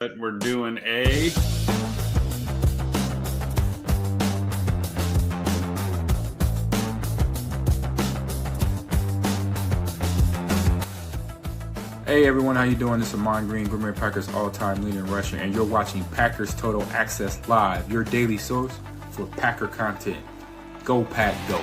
But we're doing a Hey everyone, how you doing? This is Amon Green, Green Bay Packers all-time leader in rushing, and you're watching Packers Total Access Live, your daily source for Packer content. Go Pack, go!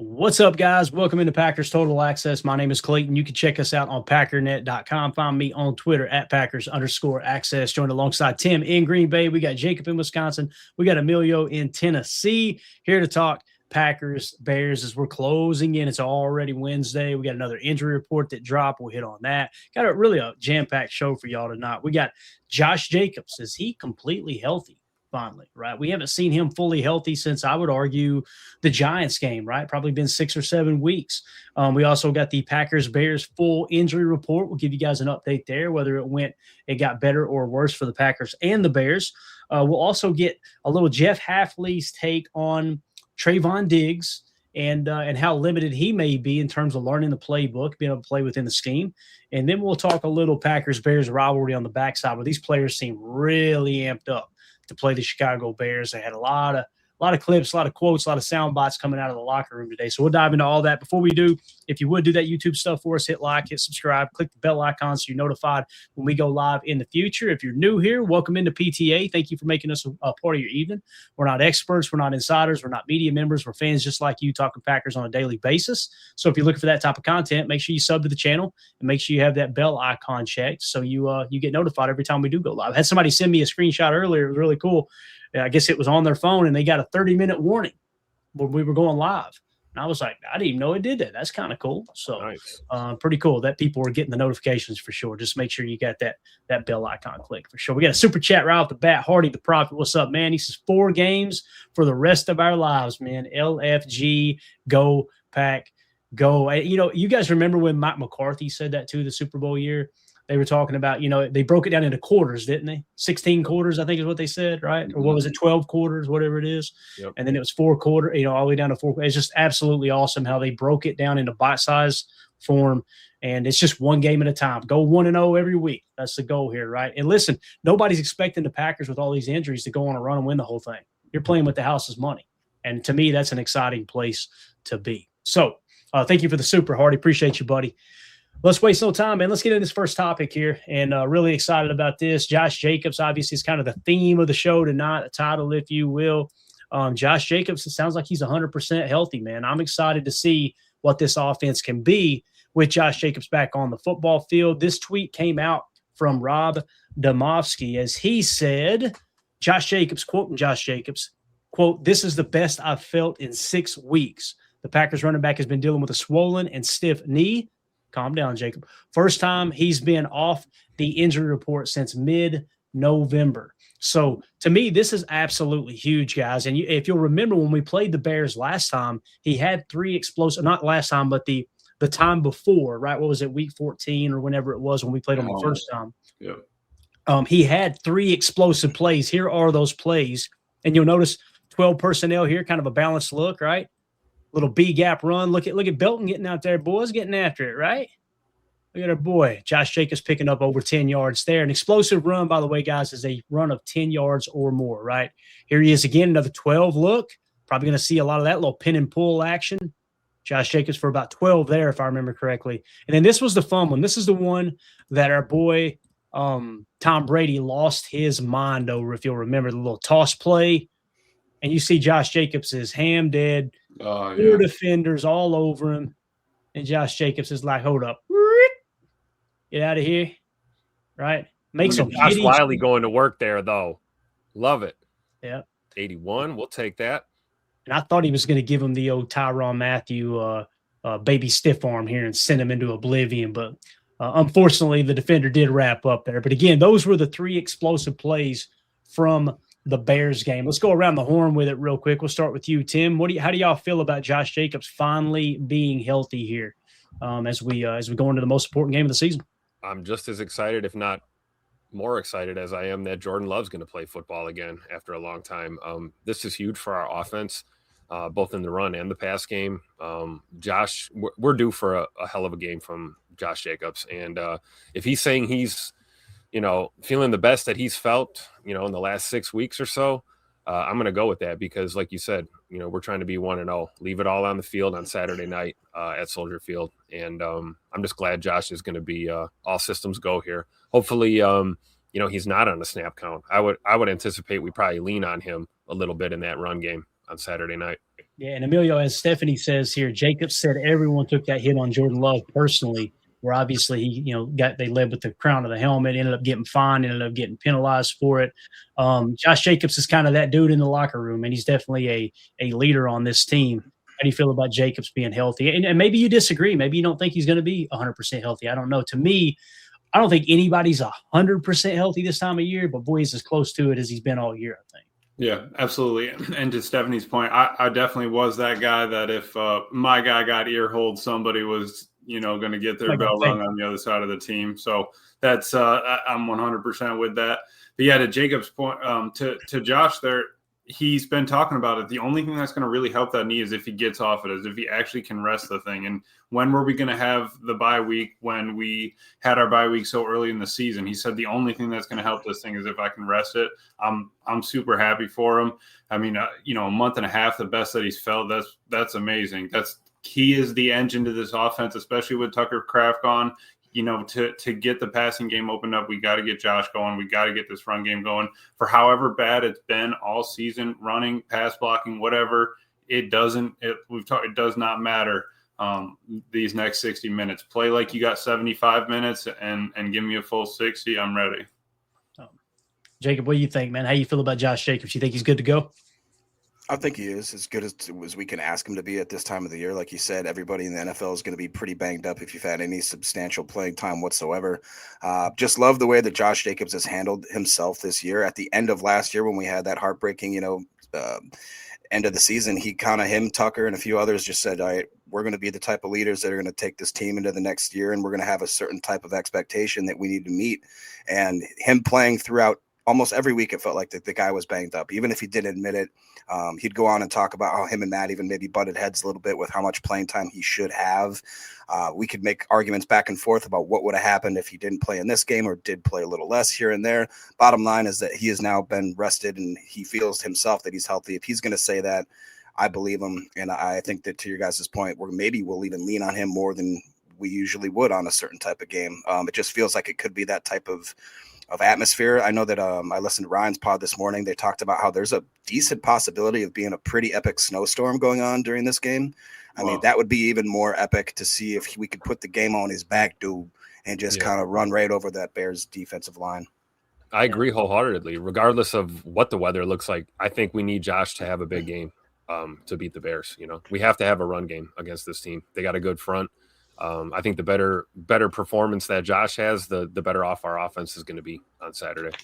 What's up, guys? Welcome into Packers Total Access. My name is Clayton. You can check us out on packernet.com. Find me on Twitter at Packers_access. Joined alongside Tim in Green Bay. We got Jacob in Wisconsin. We got Emilio in Tennessee. Here to talk Packers, Bears as we're closing in. It's already Wednesday. We got another injury report that dropped. We'll hit on that. Got a jam-packed show for y'all tonight. We got Josh Jacobs. Is he completely healthy? Finally, right? We haven't seen him fully healthy since, I would argue, the Giants game, right? Probably been 6 or 7 weeks. We also got the Packers-Bears full injury report. We'll give you guys an update there, whether it got better or worse for the Packers and the Bears. We'll also get a little Jeff Hafley's take on Trevon Diggs and how limited he may be in terms of learning the playbook, being able to play within the scheme. And then we'll talk a little Packers-Bears rivalry on the backside, where these players seem really amped up to play the Chicago Bears. They had a lot of clips, a lot of quotes, a lot of sound bites coming out of the locker room today. So we'll dive into all that. Before we do, if you would do that YouTube stuff for us, hit like, hit subscribe, click the bell icon so you're notified when we go live in the future. If you're new here, welcome into PTA. Thank you for making us a part of your evening. We're not experts. We're not insiders. We're not media members. We're fans just like you, talking Packers on a daily basis. So if you're looking for that type of content, make sure you sub to the channel and make sure you have that bell icon checked so you get notified every time we do go live. I had somebody send me a screenshot earlier. It was really cool. I guess it was on their phone, and they got a 30-minute warning when we were going live. And I was like, I didn't even know it did that. That's kind of cool. So nice. Pretty cool that people were getting the notifications for sure. Just make sure you got that bell icon click for sure. We got a super chat right off the bat. Hardy the Prophet, what's up, man? He says 4 games for the rest of our lives, man. LFG, go Pack, go. You guys remember when Mike McCarthy said that too, the Super Bowl year? They were talking about, they broke it down into quarters, didn't they? 16 quarters, I think is what they said, right? Or what was it, 12 quarters, whatever it is. Yep. And then it was 4 quarters, all the way down to 4. It's just absolutely awesome how they broke it down into bite-size form. And it's just one game at a time. Go 1-0 every week. That's the goal here, right? And listen, nobody's expecting the Packers with all these injuries to go on a run and win the whole thing. You're playing with the house's money. And to me, that's an exciting place to be. So thank you for the super, Hardy. Appreciate you, buddy. Let's waste no time, man. Let's get into this first topic here, and really excited about this. Josh Jacobs, obviously, is kind of the theme of the show tonight, the title, if you will. Josh Jacobs, it sounds like he's 100% healthy, man. I'm excited to see what this offense can be with Josh Jacobs back on the football field. This tweet came out from Rob Domofsky as he said, Josh Jacobs, quoting Josh Jacobs, quote, "This is the best I've felt in 6 weeks. The Packers running back has been dealing with a swollen and stiff knee." Calm down, Jacob. First time he's been off the injury report since mid-November. So, to me, this is absolutely huge, guys. And if you'll remember when we played the Bears last time, he had 3 explosive – not last time, but the time before, right? What was it, week 14 or whenever it was when we played him the first time? Yeah. He had 3 explosive plays. Here are those plays. And you'll notice 12 personnel here, kind of a balanced look, right? Little B-gap run. Look at Belton getting out there. Boys getting after it, right? Look at our boy. Josh Jacobs picking up over 10 yards there. An explosive run, by the way, guys, is a run of 10 yards or more, right? Here he is again, another 12 look. Probably going to see a lot of that little pin and pull action. Josh Jacobs for about 12 there, if I remember correctly. And then this was the fun one. This is the one that our boy Tom Brady lost his mind over, if you'll remember, the little toss play. And you see Josh Jacobs is ham dead. 4 defenders all over him. And Josh Jacobs is like, hold up. Get out of here. Right? Makes some Josh Wiley going to work there, though. Love it. Yeah. 81. We'll take that. And I thought he was going to give him the old Tyrann Mathieu baby stiff arm here and send him into oblivion. But unfortunately, the defender did wrap up there. But again, those were the 3 explosive plays from the Bears game. Let's go around the horn with it real quick. We'll start with you, Tim. How do y'all feel about Josh Jacobs finally being healthy here as we go into the most important game of the season? I'm just as excited, if not more excited as I am that Jordan Love's going to play football again after a long time. This is huge for our offense, both in the run and the pass game. Josh, we're due for a hell of a game from Josh Jacobs. And if he's saying he's, feeling the best that he's felt, in the last 6 weeks or so, I'm going to go with that because, like you said, we're trying to be 1-0, leave it all on the field on Saturday night at Soldier Field. And I'm just glad Josh is going to be all systems go here. Hopefully, he's not on the snap count. I would anticipate we probably lean on him a little bit in that run game on Saturday night. Yeah, and Emilio, as Stephanie says here, Jacobs said everyone took that hit on Jordan Love personally, where obviously he, they led with the crown of the helmet, ended up getting fined, ended up getting penalized for it. Josh Jacobs is kind of that dude in the locker room, and he's definitely a leader on this team. How do you feel about Jacobs being healthy? And maybe you disagree. Maybe you don't think he's going to be 100% healthy. I don't know. To me, I don't think anybody's 100% healthy this time of year, but boy, he's as close to it as he's been all year, I think. Yeah, absolutely. And to Stephanie's point, I definitely was that guy that if my guy got earholed, somebody was, going to get their bell rung on the other side of the team. So that's I'm 100% with that. But yeah, to Jacob's point, to Josh there, he's been talking about it. The only thing that's going to really help that knee is if he gets off it, is if he actually can rest the thing. And when were we going to have the bye week when we had our bye week so early in the season? He said the only thing that's going to help this thing is if I can rest it. I'm super happy for him. I mean, a month and a half, the best that he's felt. That's amazing. He is the engine to this offense, especially with Tucker Kraft gone. To get the passing game opened up, we got to get Josh going. We got to get this run game going. For however bad it's been all season, running, pass blocking, whatever, it does not matter. These next 60 minutes, play like you got 75 minutes and give me a full 60. I'm ready. Jacob, what do you think, man? How you feel about Josh Jacobs? You think he's good to go? I think he is as good as we can ask him to be at this time of the year. Like you said, everybody in the NFL is going to be pretty banged up if you've had any substantial playing time whatsoever. Just love the way that Josh Jacobs has handled himself this year. At the end of last year when we had that heartbreaking, end of the season, him, Tucker, and a few others just said, all right, we're going to be the type of leaders that are going to take this team into the next year, and we're going to have a certain type of expectation that we need to meet. And him playing throughout almost every week, it felt like the guy was banged up. Even if he didn't admit it, he'd go on and talk about how him and Matt even maybe butted heads a little bit with how much playing time he should have. We could make arguments back and forth about what would have happened if he didn't play in this game or did play a little less here and there. Bottom line is that he has now been rested and he feels himself that he's healthy. If he's going to say that, I believe him. And I think that to your guys' point, maybe we'll even lean on him more than we usually would on a certain type of game. It just feels like it could be that type of atmosphere. I know that I listened to Ryan's pod this morning. They talked about how there's a decent possibility of being a pretty epic snowstorm going on during this game. I mean, that would be even more epic to see if we could put the game on his back, dude, and just kind of run right over that Bears defensive line. I agree wholeheartedly. Regardless of what the weather looks like, I think we need Josh to have a big game to beat the Bears. We have to have a run game against this team. They got a good front. I think the better performance that Josh has, the better off our offense is going to be on Saturday.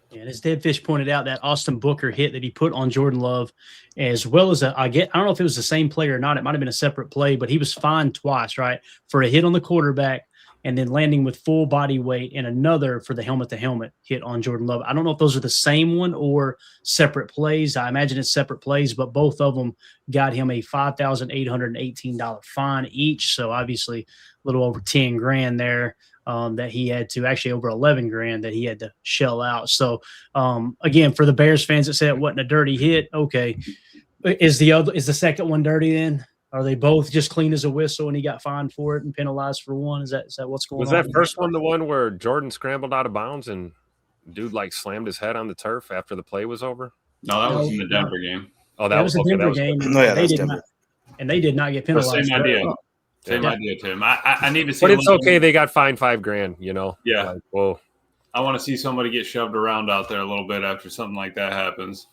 Yeah, and as Deadfish pointed out, that Austin Booker hit that he put on Jordan Love, as well as I don't know if it was the same play or not. It might have been a separate play, but he was fined twice, right, for a hit on the quarterback and then landing with full body weight, and another for the helmet-to-helmet hit on Jordan Love. I don't know if those are the same one or separate plays. I imagine it's separate plays, but both of them got him a $5,818 fine each. So obviously a little over 10 grand there that he had to, actually over 11 grand that he had to shell out. So again, for the Bears fans that said it wasn't a dirty hit, okay. Is the second one dirty then? Are they both just clean as a whistle and he got fined for it and penalized for one? Is that what's going on? Was that first one the one where Jordan scrambled out of bounds and dude slammed his head on the turf after the play was over? No, that was in the Denver game. Oh, that was the Denver game. No, yeah, that's Denver. And they did not get penalized. Same idea. Same idea, Tim. I need to see. But it's okay. They got fined $5,000, Yeah. Whoa. I want to see somebody get shoved around out there a little bit after something like that happens.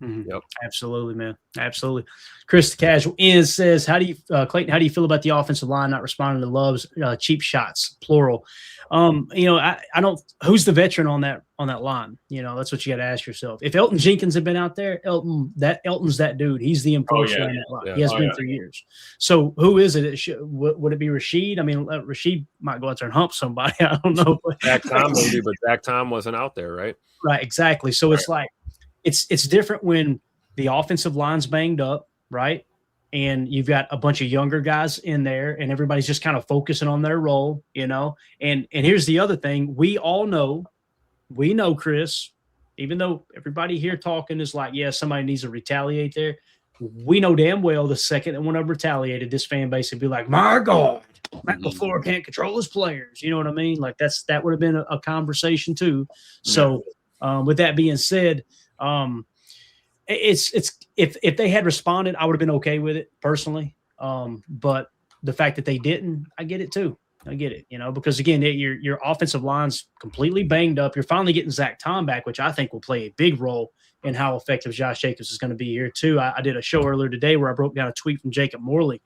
Mm-hmm. Yep. Absolutely, man. Absolutely. Chris the Casual in says, Clayton, how do you feel about the offensive line not responding to Love's cheap shots, plural? I don't, who's the veteran on that line? That's what you got to ask yourself. If Elton Jenkins had been out there, Elton's that dude. He's the enforcer on that line. Yeah. He has been for years. So who is it? Would it be Rashid? I mean, Rashid might go out there and hump somebody. I don't know. Zach Tom maybe, but Zach Tom wasn't out there, right? Right. Exactly. So it's like, it's different when the offensive line's banged up, right? And you've got a bunch of younger guys in there and everybody's just kind of focusing on their role, And here's the other thing. We know, Chris, even though everybody here talking is like, yeah, somebody needs to retaliate there. We know damn well the second that one of them retaliated, this fan base would be like, my God, Matt LaFleur can't control his players. You know what I mean? Like that would have been a conversation too. So with that being said, it's if they had responded, I would have been okay with it personally. But the fact that they didn't, I get it too. I get it, because again, your offensive line's completely banged up. You're finally getting Zach Tom back, which I think will play a big role in how effective Josh Jacobs is going to be here too. I did a show earlier today where I broke down a tweet from Jacob Morley,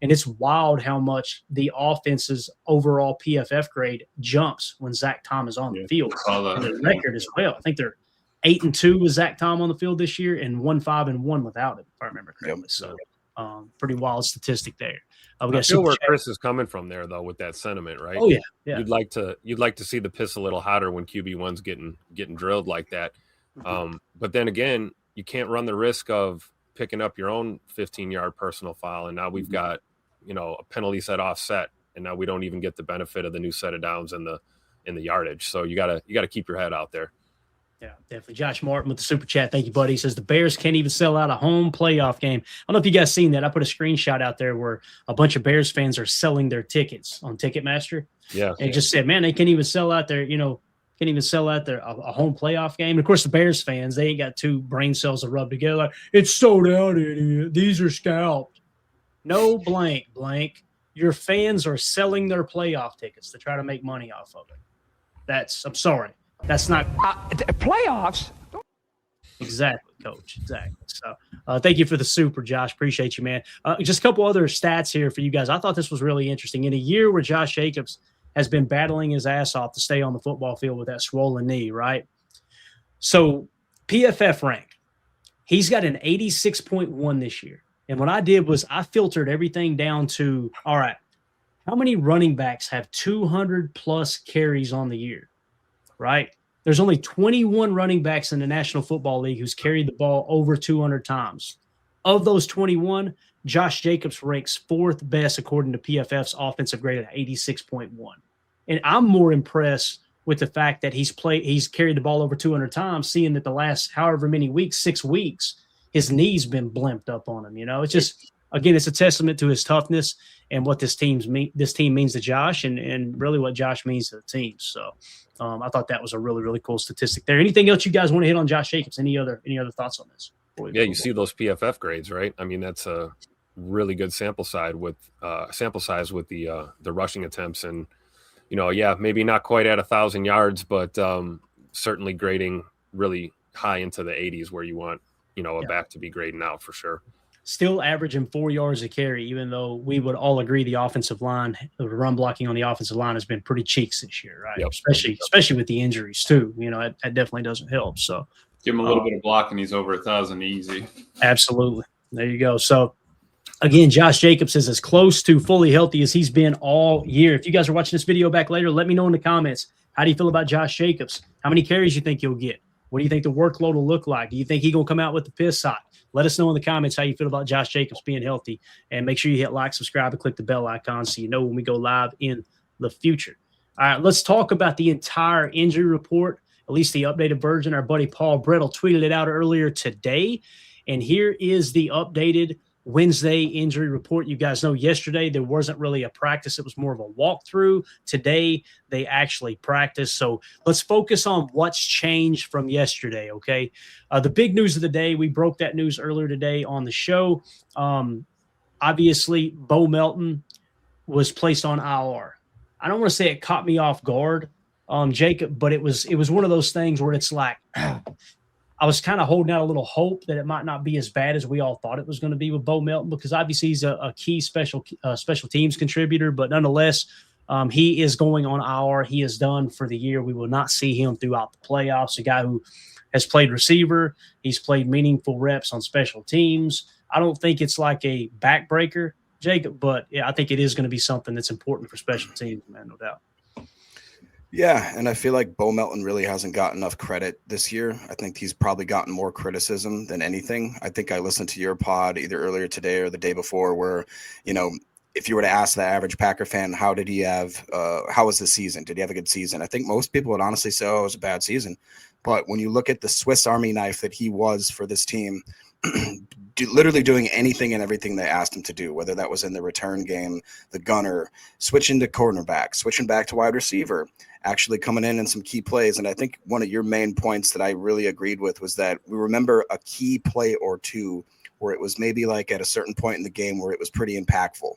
and it's wild how much the offense's overall PFF grade jumps when Zach Tom is on the field. And the record as well. I think they're 8-2 with Zach Tom on the field this year, and 1-5-1 without him, if I remember correctly. So, pretty wild statistic there. We got I feel where Chris is coming from there, though, with that sentiment, right? Oh yeah. You'd like to see the piss a little hotter when QB1's getting drilled like that. But then again, you can't run the risk of picking up your own 15-yard personal foul, and now we've got a penalty set offset, and now we don't even get the benefit of the new set of downs in the yardage. So you gotta keep your head out there. Yeah, definitely. Josh Martin with the super chat. Thank you, buddy. He says the Bears can't even sell out a home playoff game. I don't know if you guys seen that. I put a screenshot out there where a bunch of Bears fans are selling their tickets on Ticketmaster. Yeah. And it just said, man, they can't even sell out their, a home playoff game. And of course, the Bears fans, they ain't got two brain cells to rub together. Like, it's sold out, idiot. These are scalped. No blank. Your fans are selling their playoff tickets to try to make money off of it. I'm sorry. That's not playoffs. Exactly, Coach. Exactly. So thank you for the super, Josh. Appreciate you, man. Just a couple other stats here for you guys. I thought this was really interesting. In a year where Josh Jacobs has been battling his ass off to stay on the football field with that swollen knee, right? So PFF rank, he's got an 86.1 this year. And what I did was I filtered everything down to, all right, how many running backs have 200-plus carries on the year? Right? There's only 21 running backs in the National Football League who's carried the ball over 200 times. Of those 21, Josh Jacobs ranks fourth best according to PFF's offensive grade at 86.1. And I'm more impressed with the fact that he's carried the ball over 200 times, seeing that the last however many weeks, 6 weeks, his knee's been blimped up on him. It's just, again, it's a testament to his toughness and what this team means to Josh and really what Josh means to the team. So I thought that was a really, really cool statistic there. Anything else you guys want to hit on Josh Jacobs? Any other thoughts on this? Yeah, you see those PFF grades, right? I mean, that's a really good sample size with the rushing attempts, and maybe not quite at 1,000 yards, but certainly grading really high into the 80s where you want a back to be grading out for sure. Still averaging 4 yards a carry, even though we would all agree the offensive line, the run blocking on the offensive line has been pretty cheeks this year, right? Yep. Especially with the injuries too. That definitely doesn't help. So give him a little bit of block and he's over 1,000 easy. Absolutely. There you go. So again, Josh Jacobs is as close to fully healthy as he's been all year. If you guys are watching this video back later, let me know in the comments. How do you feel about Josh Jacobs? How many carries you think he'll get? What do you think the workload will look like? Do you think he's going to come out with the piss hot? Let us know in the comments how you feel about Josh Jacobs being healthy. And make sure you hit like, subscribe, and click the bell icon so you know when we go live in the future. All right, let's talk about the entire injury report, at least the updated version. Our buddy Paul Brettel tweeted it out earlier today. And here is the updated Wednesday injury report. You guys know yesterday there wasn't really a practice. It was more of a walkthrough. Today they actually practiced. So let's focus on what's changed from yesterday, okay? The big news of the day, we broke that news earlier today on the show. Obviously, Bo Melton was placed on IR. I don't want to say it caught me off guard, Jacob, but it was one of those things where it's like I was kind of holding out a little hope that it might not be as bad as we all thought it was going to be with Bo Melton, because obviously he's a key special teams contributor, but nonetheless, he is going on IR. He is done for the year. We will not see him throughout the playoffs. A guy who has played receiver. He's played meaningful reps on special teams. I don't think it's like a backbreaker, Jacob, but yeah, I think it is going to be something that's important for special teams, man, no doubt. Yeah, and I feel like Bo Melton really hasn't gotten enough credit this year. I think he's probably gotten more criticism than anything. I think I listened to your pod either earlier today or the day before where, if you were to ask the average Packer fan, how was the season? Did he have a good season? I think most people would honestly say, oh, it was a bad season. But when you look at the Swiss Army knife that he was for this team, literally doing anything and everything they asked him to do, whether that was in the return game, the gunner, switching to cornerback, switching back to wide receiver, actually coming in some key plays. And I think one of your main points that I really agreed with was that we remember a key play or two where it was maybe like at a certain point in the game where it was pretty impactful.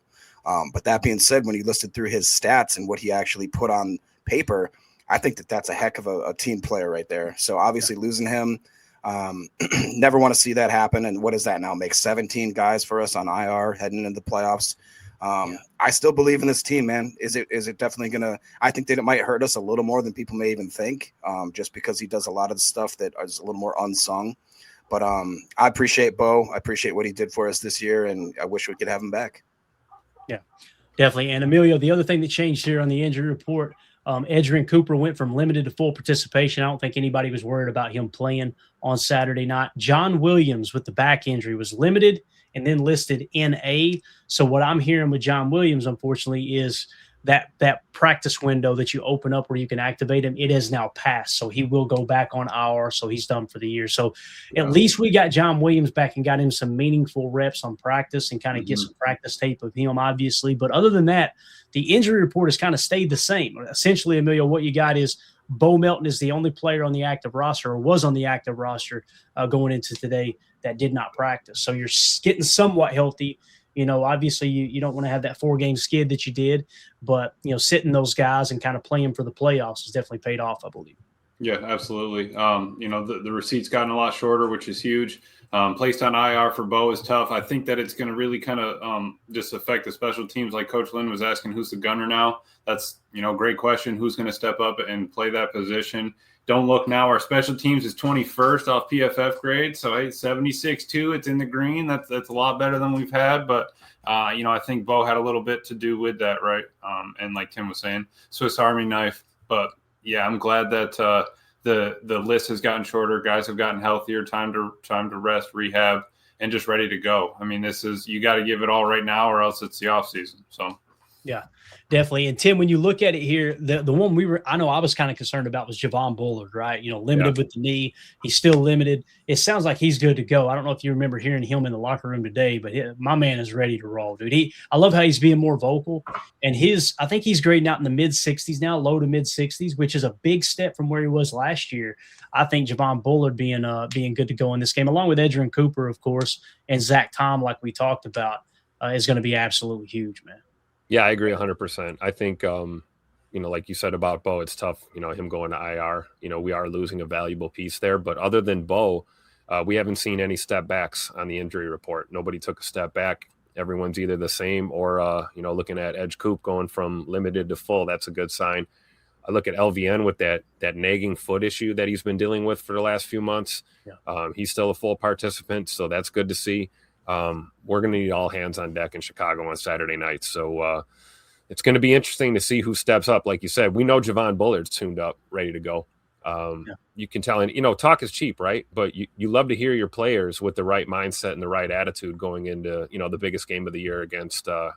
But that being said, when you listed through his stats and what he actually put on paper, I think that's a heck of a team player right there. So obviously losing him, never want to see that happen. And what does that now make 17 guys for us on IR heading into the playoffs? I still believe in this team, man. Is it definitely going to, I think that it might hurt us a little more than people may even think, just because he does a lot of the stuff that is a little more unsung. But I appreciate Bo. I appreciate what he did for us this year, and I wish we could have him back. Yeah, definitely. And Emilio, the other thing that changed here on the injury report, Edgerrin Cooper went from limited to full participation. I don't think anybody was worried about him playing on Saturday night. John Williams with the back injury was limited and then listed NA. So what I'm hearing with John Williams, unfortunately, is that practice window that you open up where you can activate him, it has now passed. So he will go back on IR. So he's done for the year. So at least we got John Williams back and got him some meaningful reps on practice and kind of get some practice tape of him, obviously. But other than that, the injury report has kind of stayed the same. Essentially, Emilio, what you got is Bo Melton is the only player on the active roster, or was on the active roster going into today, that did not practice. So you're getting somewhat healthy. Obviously you don't want to have that 4-game skid that you did, but, sitting those guys and kind of playing for the playoffs has definitely paid off, I believe. Yeah, absolutely. The receipt's gotten a lot shorter, which is huge. Placed on IR for Bo is tough. I think that it's going to really kind of just affect the special teams. Like Coach Lynn was asking, who's the gunner now? That's, great question. Who's going to step up and play that position? Don't look now. Our special teams is 21st off PFF grade. So, hey, 76-2. It's in the green. That's a lot better than we've had. But, I think Bo had a little bit to do with that, right? And like Tim was saying, Swiss Army knife. But, yeah, I'm glad that the list has gotten shorter. Guys have gotten healthier, time to rest, rehab, and just ready to go. I mean, you got to give it all right now or else it's the off season. So, yeah, definitely. And Tim, when you look at it here, the one I know I was kind of concerned about was Javon Bullard, right? Limited with the knee. He's still limited. It sounds like he's good to go. I don't know if you remember hearing him in the locker room today, but my man is ready to roll, dude. I love how he's being more vocal, and I think he's grading out in the mid 60s now, low to mid 60s, which is a big step from where he was last year. I think Javon Bullard being good to go in this game, along with Edgerrin Cooper, of course, and Zach Tom, like we talked about, is going to be absolutely huge, man. Yeah, I agree 100%. I think, like you said about Bo, it's tough, him going to IR. We are losing a valuable piece there. But other than Bo, we haven't seen any step backs on the injury report. Nobody took a step back. Everyone's either the same or, looking at Edge Coop going from limited to full. That's a good sign. I look at LVN with that nagging foot issue that he's been dealing with for the last few months. Yeah. He's still a full participant, so that's good to see. We're going to need all hands on deck in Chicago on Saturday night. So it's going to be interesting to see who steps up. Like you said, we know Javon Bullard's tuned up, ready to go. You can tell, and talk is cheap, right? But you love to hear your players with the right mindset and the right attitude going into, the biggest game of the year against, the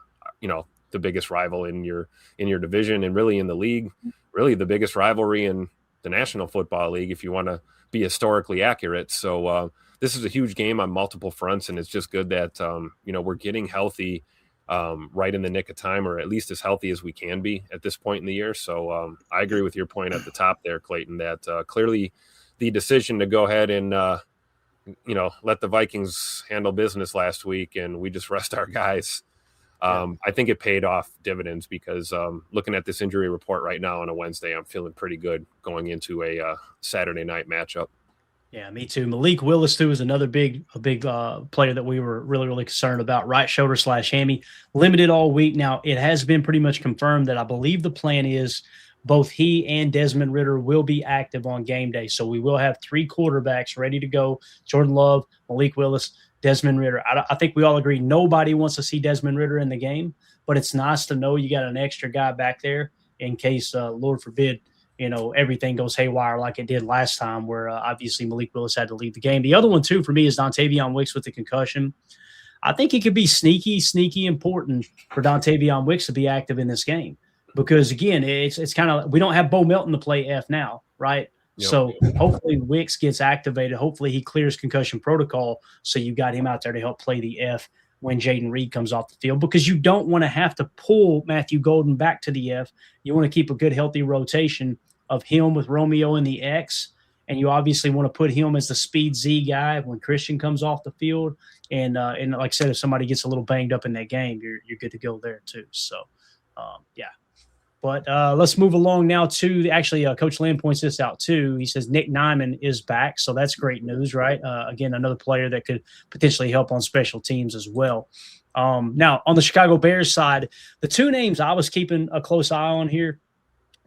biggest rival in your division and really in the league, really the biggest rivalry in the National Football League, if you want to be historically accurate. So, this is a huge game on multiple fronts, and it's just good that, we're getting healthy right in the nick of time, or at least as healthy as we can be at this point in the year. So I agree with your point at the top there, Clayton, that clearly the decision to go ahead and, let the Vikings handle business last week and we just rest our guys, I think it paid off dividends because looking at this injury report right now on a Wednesday, I'm feeling pretty good going into a Saturday night matchup. Yeah, me too. Malik Willis too is another big player that we were really concerned about. Right shoulder / hammy, limited all week. Now it has been pretty much confirmed that I believe the plan is both he and Desmond Ridder will be active on game day. So we will have 3 quarterbacks ready to go: Jordan Love, Malik Willis, Desmond Ridder. I think we all agree nobody wants to see Desmond Ridder in the game, but it's nice to know you got an extra guy back there in case, Lord forbid, everything goes haywire like it did last time, where obviously Malik Willis had to leave the game. The other one, too, for me is Dontavion Wicks with the concussion. I think it could be sneaky important for Dontavion Wicks to be active in this game because, again, it's kind of – we don't have Bo Melton to play F now, right? Yep. So hopefully Wicks gets activated. Hopefully he clears concussion protocol so you got him out there to help play the F when Jaden Reed comes off the field, because you don't want to have to pull Matthew Golden back to the F. You want to keep a good, healthy rotation of him with Romeo in the X, and you obviously want to put him as the speed Z guy when Christian comes off the field. And like I said, if somebody gets a little banged up in that game, you're good to go there too. So, yeah. But let's move along now to actually Coach Lynn points this out too. He says Nick Nyman is back, so that's great news, right? Again, another player that could potentially help on special teams as well. Now, on the Chicago Bears side, the 2 names I was keeping a close eye on here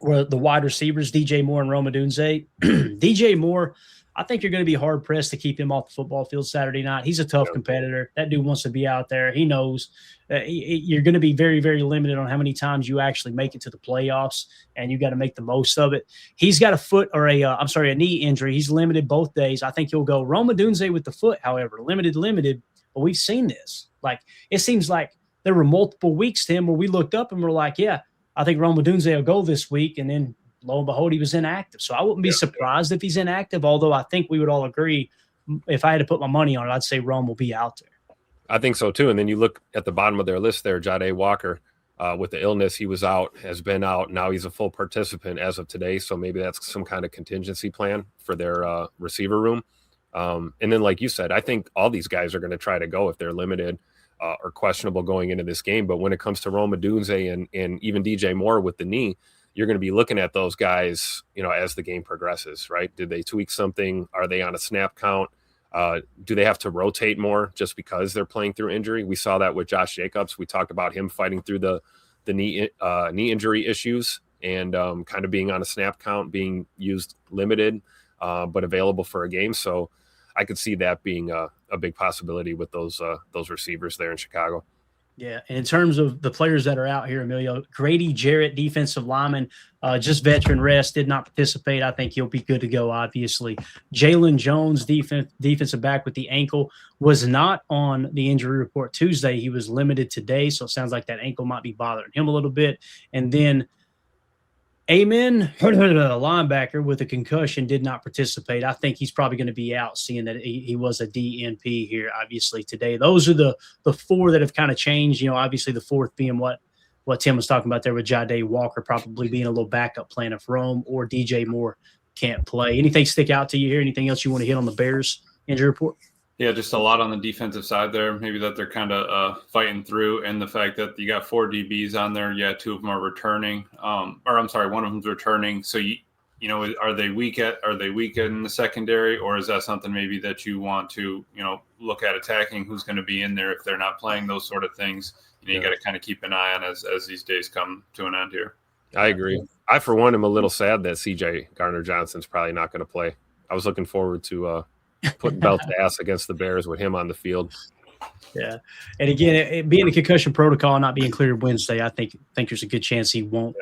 were the wide receivers, DJ Moore and Rome Odunze. DJ Moore, I think you're going to be hard-pressed to keep him off the football field Saturday night. He's a tough competitor. That dude wants to be out there. He knows you're going to be very, very limited on how many times you actually make it to the playoffs, and you got to make the most of it. He's got a knee injury. He's limited both days. I think he'll go. Rome Odunze with the foot, however, limited. But we've seen this. Like, it seems like there were multiple weeks, Tim, where we looked up and we're like, yeah, I think Rome Odunze will go this week, and then lo and behold, he was inactive. So I wouldn't be surprised if he's inactive, although I think we would all agree if I had to put my money on it, I'd say Rome will be out there. I think so, too. And then you look at the bottom of their list there, Jade Walker, with the illness, he was out, has been out. Now he's a full participant as of today, so maybe that's some kind of contingency plan for their receiver room. And then, like you said, I think all these guys are going to try to go if they're limited or questionable going into this game. But when it comes to Rome Odunze and even DJ Moore with the knee, you're going to be looking at those guys, as the game progresses, right? Did they tweak something? Are they on a snap count? Do they have to rotate more just because they're playing through injury? We saw that with Josh Jacobs. We talked about him fighting through the knee injury issues and kind of being on a snap count, being used limited, but available for a game. So I could see that being a big possibility with those receivers there in Chicago. Yeah, and in terms of the players that are out here, Emilio, Grady Jarrett, defensive lineman, just veteran rest, did not participate. I think he'll be good to go, obviously. Jalen Jones, defensive back with the ankle, was not on the injury report Tuesday. He was limited today, so it sounds like that ankle might be bothering him a little bit. And then Amen, linebacker with a concussion, did not participate. I think he's probably going to be out, seeing that he was a DNP here, obviously, today. Those are the 4 that have kind of changed. Obviously the 4th being what Tim was talking about there with Jade Walker probably being a little backup plan if Rome or DJ Moore can't play. Anything stick out to you here? Anything else you want to hit on the Bears injury report? Yeah, just a lot on the defensive side there. Maybe that they're kind of fighting through, and the fact that you got 4 DBs on there. Yeah, 2 of them are returning. One of them's returning. So are they weak in the secondary, or is that something maybe that you want to look at attacking? Who's going to be in there if they're not playing, those sort of things? You got to kind of keep an eye on as these days come to an end here. I agree. I, for one, am a little sad that CJ Gardner-Johnson's probably not going to play. I was looking forward to putting belt to ass against the Bears with him on the field. Yeah. And again, it being a concussion protocol, not being cleared Wednesday, I think there's a good chance he won't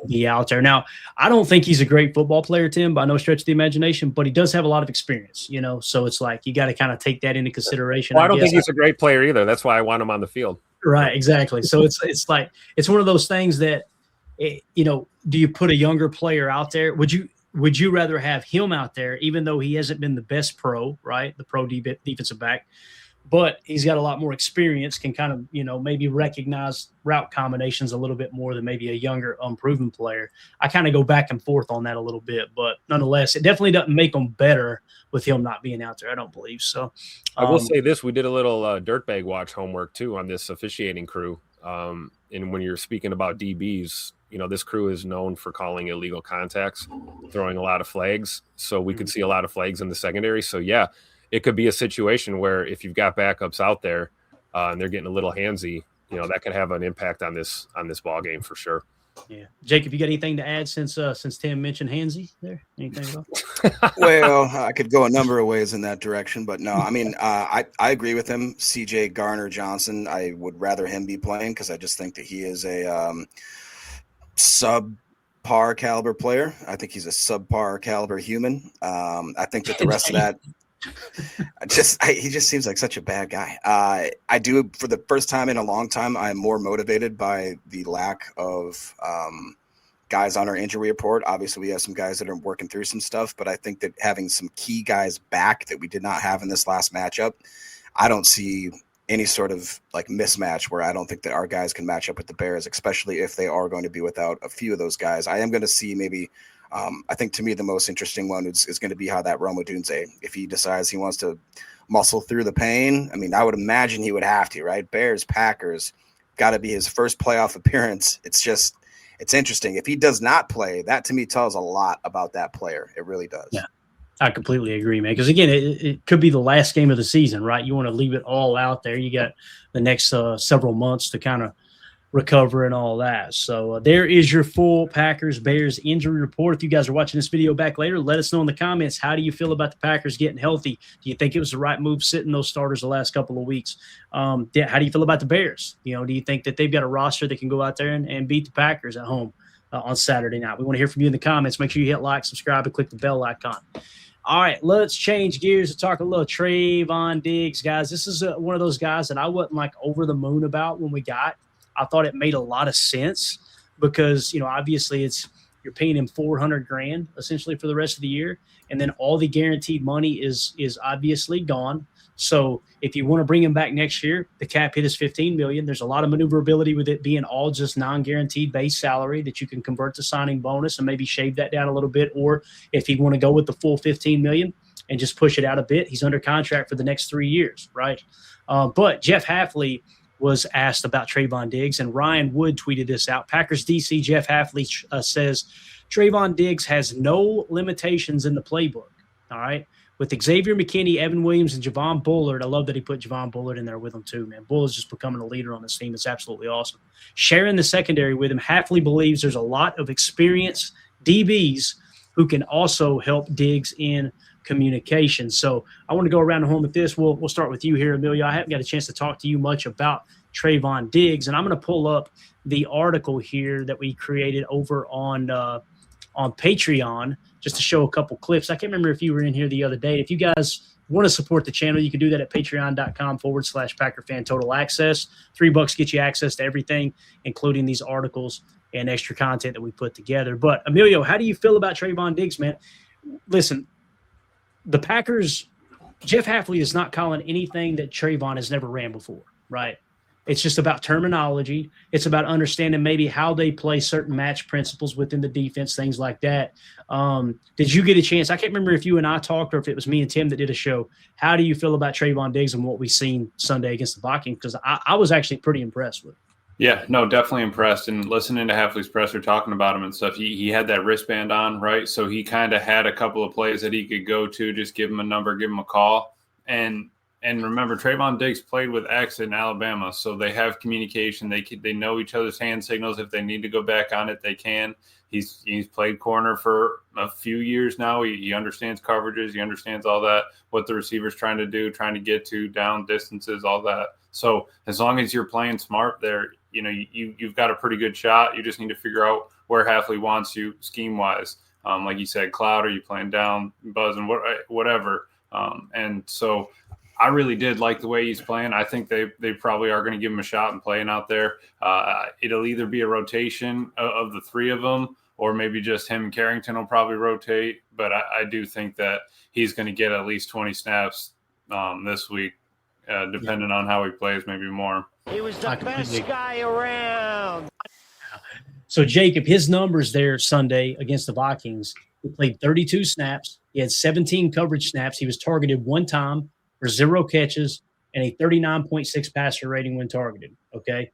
be out there. Now, I don't think he's a great football player, Tim, by no stretch of the imagination, but he does have a lot of experience, so it's like you got to kind of take that into consideration. Well, I don't think he's a great player either. That's why I want him on the field. Right, exactly. So it's like it's one of those things that, do you put a younger player out there? Would you rather have him out there, even though he hasn't been the best pro, right? The pro defensive back, but he's got a lot more experience, can kind of, maybe recognize route combinations a little bit more than maybe a younger, unproven player. I kind of go back and forth on that a little bit, but nonetheless, it definitely doesn't make them better with him not being out there. I don't believe so. I will say this. We did a little dirtbag watch homework too on this officiating crew. And when you're speaking about DBs, this crew is known for calling illegal contacts, throwing a lot of flags. So we could see a lot of flags in the secondary. So yeah, it could be a situation where if you've got backups out there and they're getting a little handsy, that could have an impact on this ball game for sure. Yeah, Jacob, you got anything to add since Tim mentioned handsy there? Anything about? Well, I could go a number of ways in that direction, but no, I mean, I agree with him. CJ Garner-Johnson, I would rather him be playing because I just think that he is a subpar caliber player. I think he's a subpar caliber human. I think that the rest of that, he just seems like such a bad guy. I do, for the first time in a long time, I'm more motivated by the lack of guys on our injury report. Obviously, we have some guys that are working through some stuff, but I think that having some key guys back that we did not have in this last matchup, I don't see any sort of like mismatch where I don't think that our guys can match up with the Bears, especially if they are going to be without a few of those guys. I am going to see maybe I think to me the most interesting one is going to be how that Rome Odunze, if he decides he wants to muscle through the pain. I mean, I would imagine he would have to, right? Bears, Packers, got to be his first playoff appearance. It's interesting. If he does not play, that to me tells a lot about that player. It really does. Yeah, I completely agree, man. Because again, it could be the last game of the season, right? You want to leave it all out there. You got the next several months to kind of recover and all that. So there is your full Packers-Bears injury report. If you guys are watching this video back later, let us know in the comments. How do you feel about the Packers getting healthy? Do you think it was the right move sitting those starters the last couple of weeks? How do you feel about the Bears? Do you think that they've got a roster that can go out there and beat the Packers at home on Saturday night? We want to hear from you in the comments. Make sure you hit like, subscribe, and click the bell icon. All right, let's change gears and talk a little Trevon Diggs, guys. This is one of those guys that I wasn't like over the moon about when we got. I thought it made a lot of sense because, obviously you're paying him $400,000 essentially for the rest of the year. And then all the guaranteed money is obviously gone. So if you want to bring him back next year, the cap hit is $15 million. There's a lot of maneuverability with it being all just non-guaranteed base salary that you can convert to signing bonus and maybe shave that down a little bit. Or if you want to go with the full $15 million and just push it out a bit, he's under contract for the next 3 years, right? But Jeff Hafley was asked about Trevon Diggs, and Ryan Wood tweeted this out. Packers DC Jeff Hafley says, Trevon Diggs has no limitations in the playbook, all right? With Xavier McKinney, Evan Williams, and Javon Bullard. I love that he put Javon Bullard in there with him too, man. Bullard's just becoming a leader on this team. It's absolutely awesome. Sharing the secondary with him, Hafley believes there's a lot of experienced DBs who can also help Diggs in communication. So I want to go around the horn with this. We'll start with you here, Amelia. I haven't got a chance to talk to you much about Trevon Diggs, and I'm going to pull up the article here that we created over on Patreon just to show a couple clips. I can't remember if you were in here the other day. If you guys want to support the channel, you can do that at patreon.com/PackerFan Total Access. $3 gets you access to everything, including these articles and extra content that we put together. But Emilio, how do you feel about Trevon Diggs, man? Listen, the Packers, Jeff Hafley is not calling anything that Trevon has never ran before, right? It's just about terminology. It's about understanding maybe how they play certain match principles within the defense, things like that. Did you get a chance? I can't remember if you and I talked or if it was me and Tim that did a show. How do you feel about Trevon Diggs and what we've seen Sunday against the Vikings? Because I was actually pretty impressed with it. Yeah, no, definitely impressed. And listening to Hafley's presser talking about him and stuff, he had that wristband on, right? So he kind of had a couple of plays that he could go to, just give him a number, give him a call. And remember, Trevon Diggs played with X in Alabama, so they have communication. They know each other's hand signals. If they need to go back on it, they can. He's played corner for a few years now. He understands coverages. He understands all that, what the receiver's trying to do, trying to get to, down distances, all that. So as long as you're playing smart there, you've got a pretty good shot. You just need to figure out where Hafley wants you scheme-wise. Like you said, cloud, are you playing down, buzz, and whatever. And so I really did like the way he's playing. I think they probably are going to give him a shot and playing out there. It'll either be a rotation of the three of them, or maybe just him and Carrington will probably rotate. But I do think that he's going to get at least 20 snaps this week, depending on how he plays, maybe more. He was the best guy around. So, Jacob, his numbers there Sunday against the Vikings, he played 32 snaps. He had 17 coverage snaps. He was targeted one time for 0 catches and a 39.6 passer rating when targeted. Okay.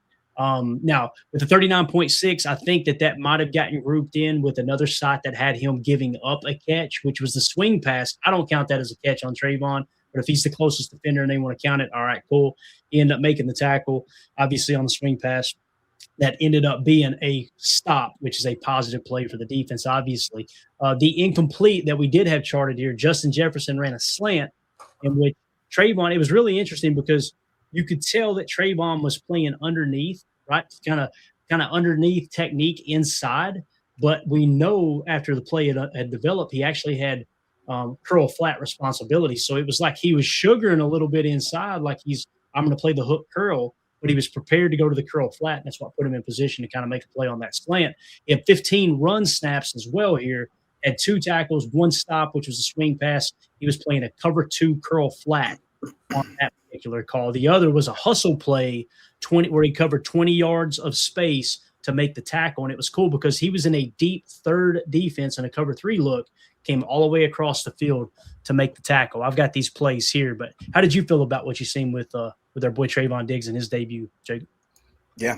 Now, with the 39.6, I think that might have gotten grouped in with another site that had him giving up a catch, which was the swing pass. I don't count that as a catch on Trevon, but if he's the closest defender and they want to count it, all right, cool. He ended up making the tackle, obviously, on the swing pass. That ended up being a stop, which is a positive play for the defense, obviously. The incomplete that we did have charted here, Justin Jefferson ran a slant in which Trevon, it was really interesting because you could tell that Trevon was playing underneath, right? Kind of underneath technique inside. But we know after the play had developed, he actually had curl flat responsibility. So it was like he was sugaring a little bit inside, like I'm going to play the hook curl, but he was prepared to go to the curl flat. And that's what put him in position to kind of make a play on that slant. He had 15 run snaps as well here, had 2 tackles, 1 stop, which was a swing pass. He was playing a cover 2 curl flat on that particular call. The other was a hustle play, where he covered 20 yards of space to make the tackle. And it was cool because he was in a deep third defense and a cover 3 look, came all the way across the field to make the tackle. I've got these plays here, but how did you feel about what you seen with our boy Trevon Diggs in his debut, Jacob? Yeah,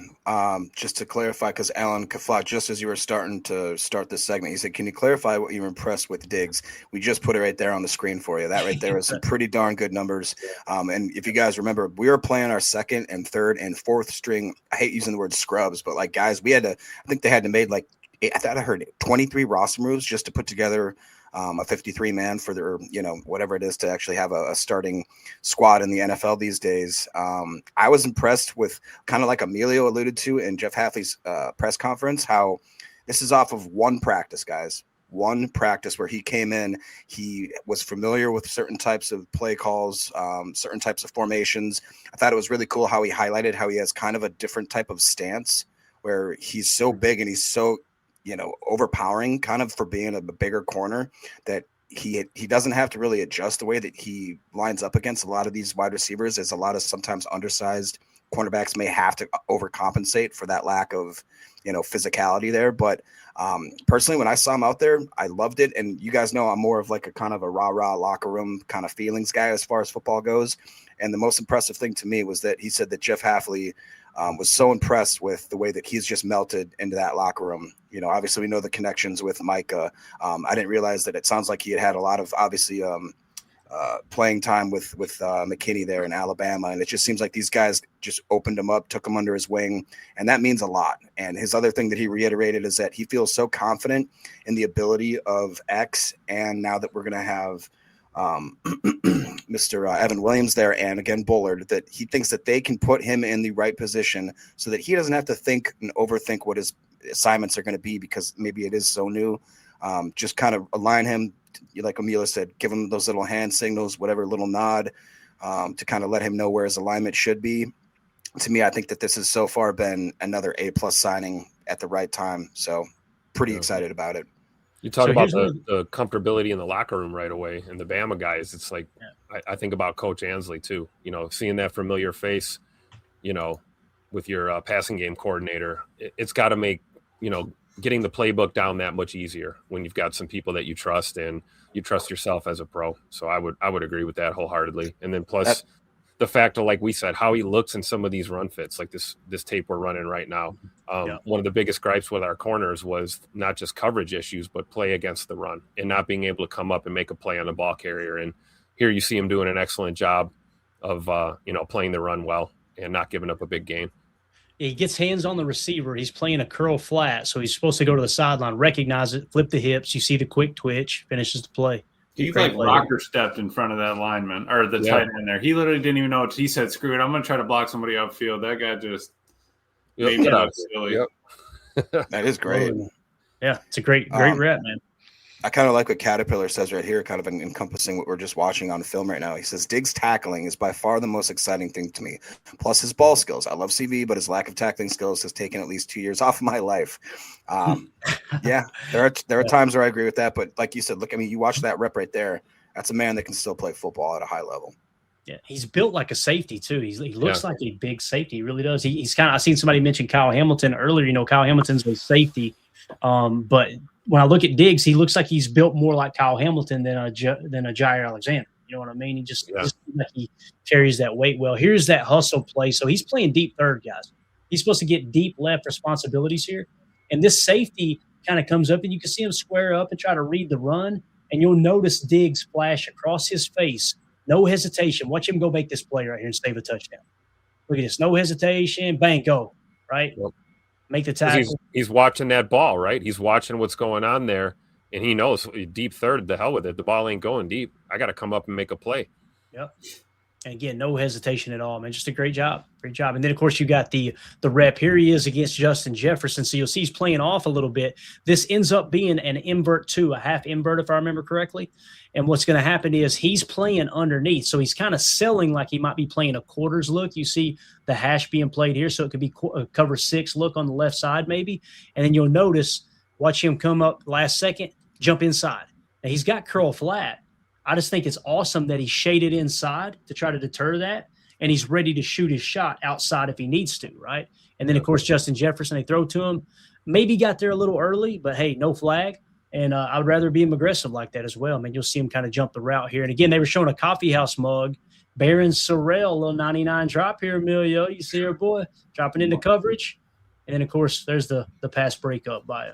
just to clarify, because Alan Kaflat, just as you were starting to start this segment, he said, can you clarify what you were impressed with Diggs? We just put it right there on the screen for you. That right there is some pretty darn good numbers. And if you guys remember, we were playing our second and third and fourth string. I hate using the word scrubs, but like guys, I think they had to make like, I thought I heard 23 roster moves just to put together a 53 man for their, whatever it is to actually have a starting squad in the NFL these days. I was impressed with, kind of like Emilio alluded to in Jeff Hafley's press conference, how this is off of one practice, guys. One practice where he came in, he was familiar with certain types of play calls, certain types of formations. I thought it was really cool how he highlighted how he has kind of a different type of stance where he's so big and he's so overpowering kind of for being a bigger corner that he doesn't have to really adjust the way that he lines up against a lot of these wide receivers, as a lot of sometimes undersized cornerbacks may have to overcompensate for that lack of, physicality there. But personally, when I saw him out there, I loved it. And you guys know I'm more of like a kind of a rah-rah locker room kind of feelings guy as far as football goes. And the most impressive thing to me was that he said that Jeff Hafley was so impressed with the way that he's just melted into that locker room. Obviously we know the connections with Micah. I didn't realize that it sounds like he had a lot of obviously playing time with McKinney there in Alabama. And it just seems like these guys just opened him up, took him under his wing. And that means a lot. And his other thing that he reiterated is that he feels so confident in the ability of X. And now that we're going to have Mr. Evan Williams there, and again Bullard, that he thinks that they can put him in the right position so that he doesn't have to think and overthink what his assignments are going to be, because maybe it is so new. Just kind of align him, like Amelia said, give him those little hand signals, whatever little nod, to kind of let him know where his alignment should be. To me, I think that this has so far been another A+ signing at the right time. So pretty excited about it. You talk about the comfortability in the locker room right away, and the Bama guys. It's like, I think about Coach Ansley too. Seeing that familiar face, with your passing game coordinator, it's got to make getting the playbook down that much easier when you've got some people that you trust and you trust yourself as a pro. So I would agree with that wholeheartedly. And then plus the fact of, like we said, how he looks in some of these run fits, like this tape we're running right now. One of the biggest gripes with our corners was not just coverage issues, but play against the run and not being able to come up and make a play on the ball carrier. And here you see him doing an excellent job of, playing the run well and not giving up a big game. He gets hands on the receiver. He's playing a curl flat, so he's supposed to go to the sideline, recognize it, flip the hips. You see the quick twitch, finishes the play. He like rocker stepped in front of that lineman or the tight end there. He literally didn't even know what he said. Screw it, I'm going to try to block somebody upfield. That guy just made me look silly. Yep. That is great. Yeah, it's a great rep, man. I kind of like what Caterpillar says right here, kind of encompassing what we're just watching on film right now. He says, Diggs' tackling is by far the most exciting thing to me, plus his ball skills. I love CV, but his lack of tackling skills has taken at least 2 years off of my life. Yeah, there are times where I agree with that, but like you said, look, you watch that rep right there. That's a man that can still play football at a high level. Yeah, he's built like a safety too. He looks like a big safety. He really does. He's kind of. I seen somebody mention Kyle Hamilton earlier. Kyle Hamilton's a safety, but when I look at Diggs, he looks like he's built more like Kyle Hamilton than a Jair Alexander. You know what I mean? He carries that weight well. Here's that hustle play. So he's playing deep third, guys. He's supposed to get deep left responsibilities here. And this safety kind of comes up, and you can see him square up and try to read the run, and you'll notice Diggs flash across his face. No hesitation. Watch him go make this play right here and save a touchdown. Look at this. No hesitation. Bang, go. Right? Yep. Make the tackle. He's watching that ball, right? He's watching what's going on there, and he knows deep third, the hell with it. The ball ain't going deep. I got to come up and make a play. Yep. And again, no hesitation at all, man. Just a great job. Great job. And then, of course, you got the rep. Here he is against Justin Jefferson. So you'll see he's playing off a little bit. This ends up being an invert two, a half invert, if I remember correctly. And what's going to happen is he's playing underneath. So he's kind of selling like he might be playing a quarters look. You see the hash being played here. So it could be a cover 6 look on the left side maybe. And then you'll notice, watch him come up last second, jump inside. Now he's got curl flat. I just think it's awesome that he shaded inside to try to deter that, and he's ready to shoot his shot outside if he needs to, right? And then, of course, Justin Jefferson, they throw to him. Maybe got there a little early, but, hey, no flag. And I would rather be him aggressive like that as well. I mean, you'll see him kind of jump the route here. And, again, they were showing a coffee house mug. Baron Sorrell, little 99 drop here, Emilio. You see her, boy, dropping into coverage. And then, of course, there's the pass breakup by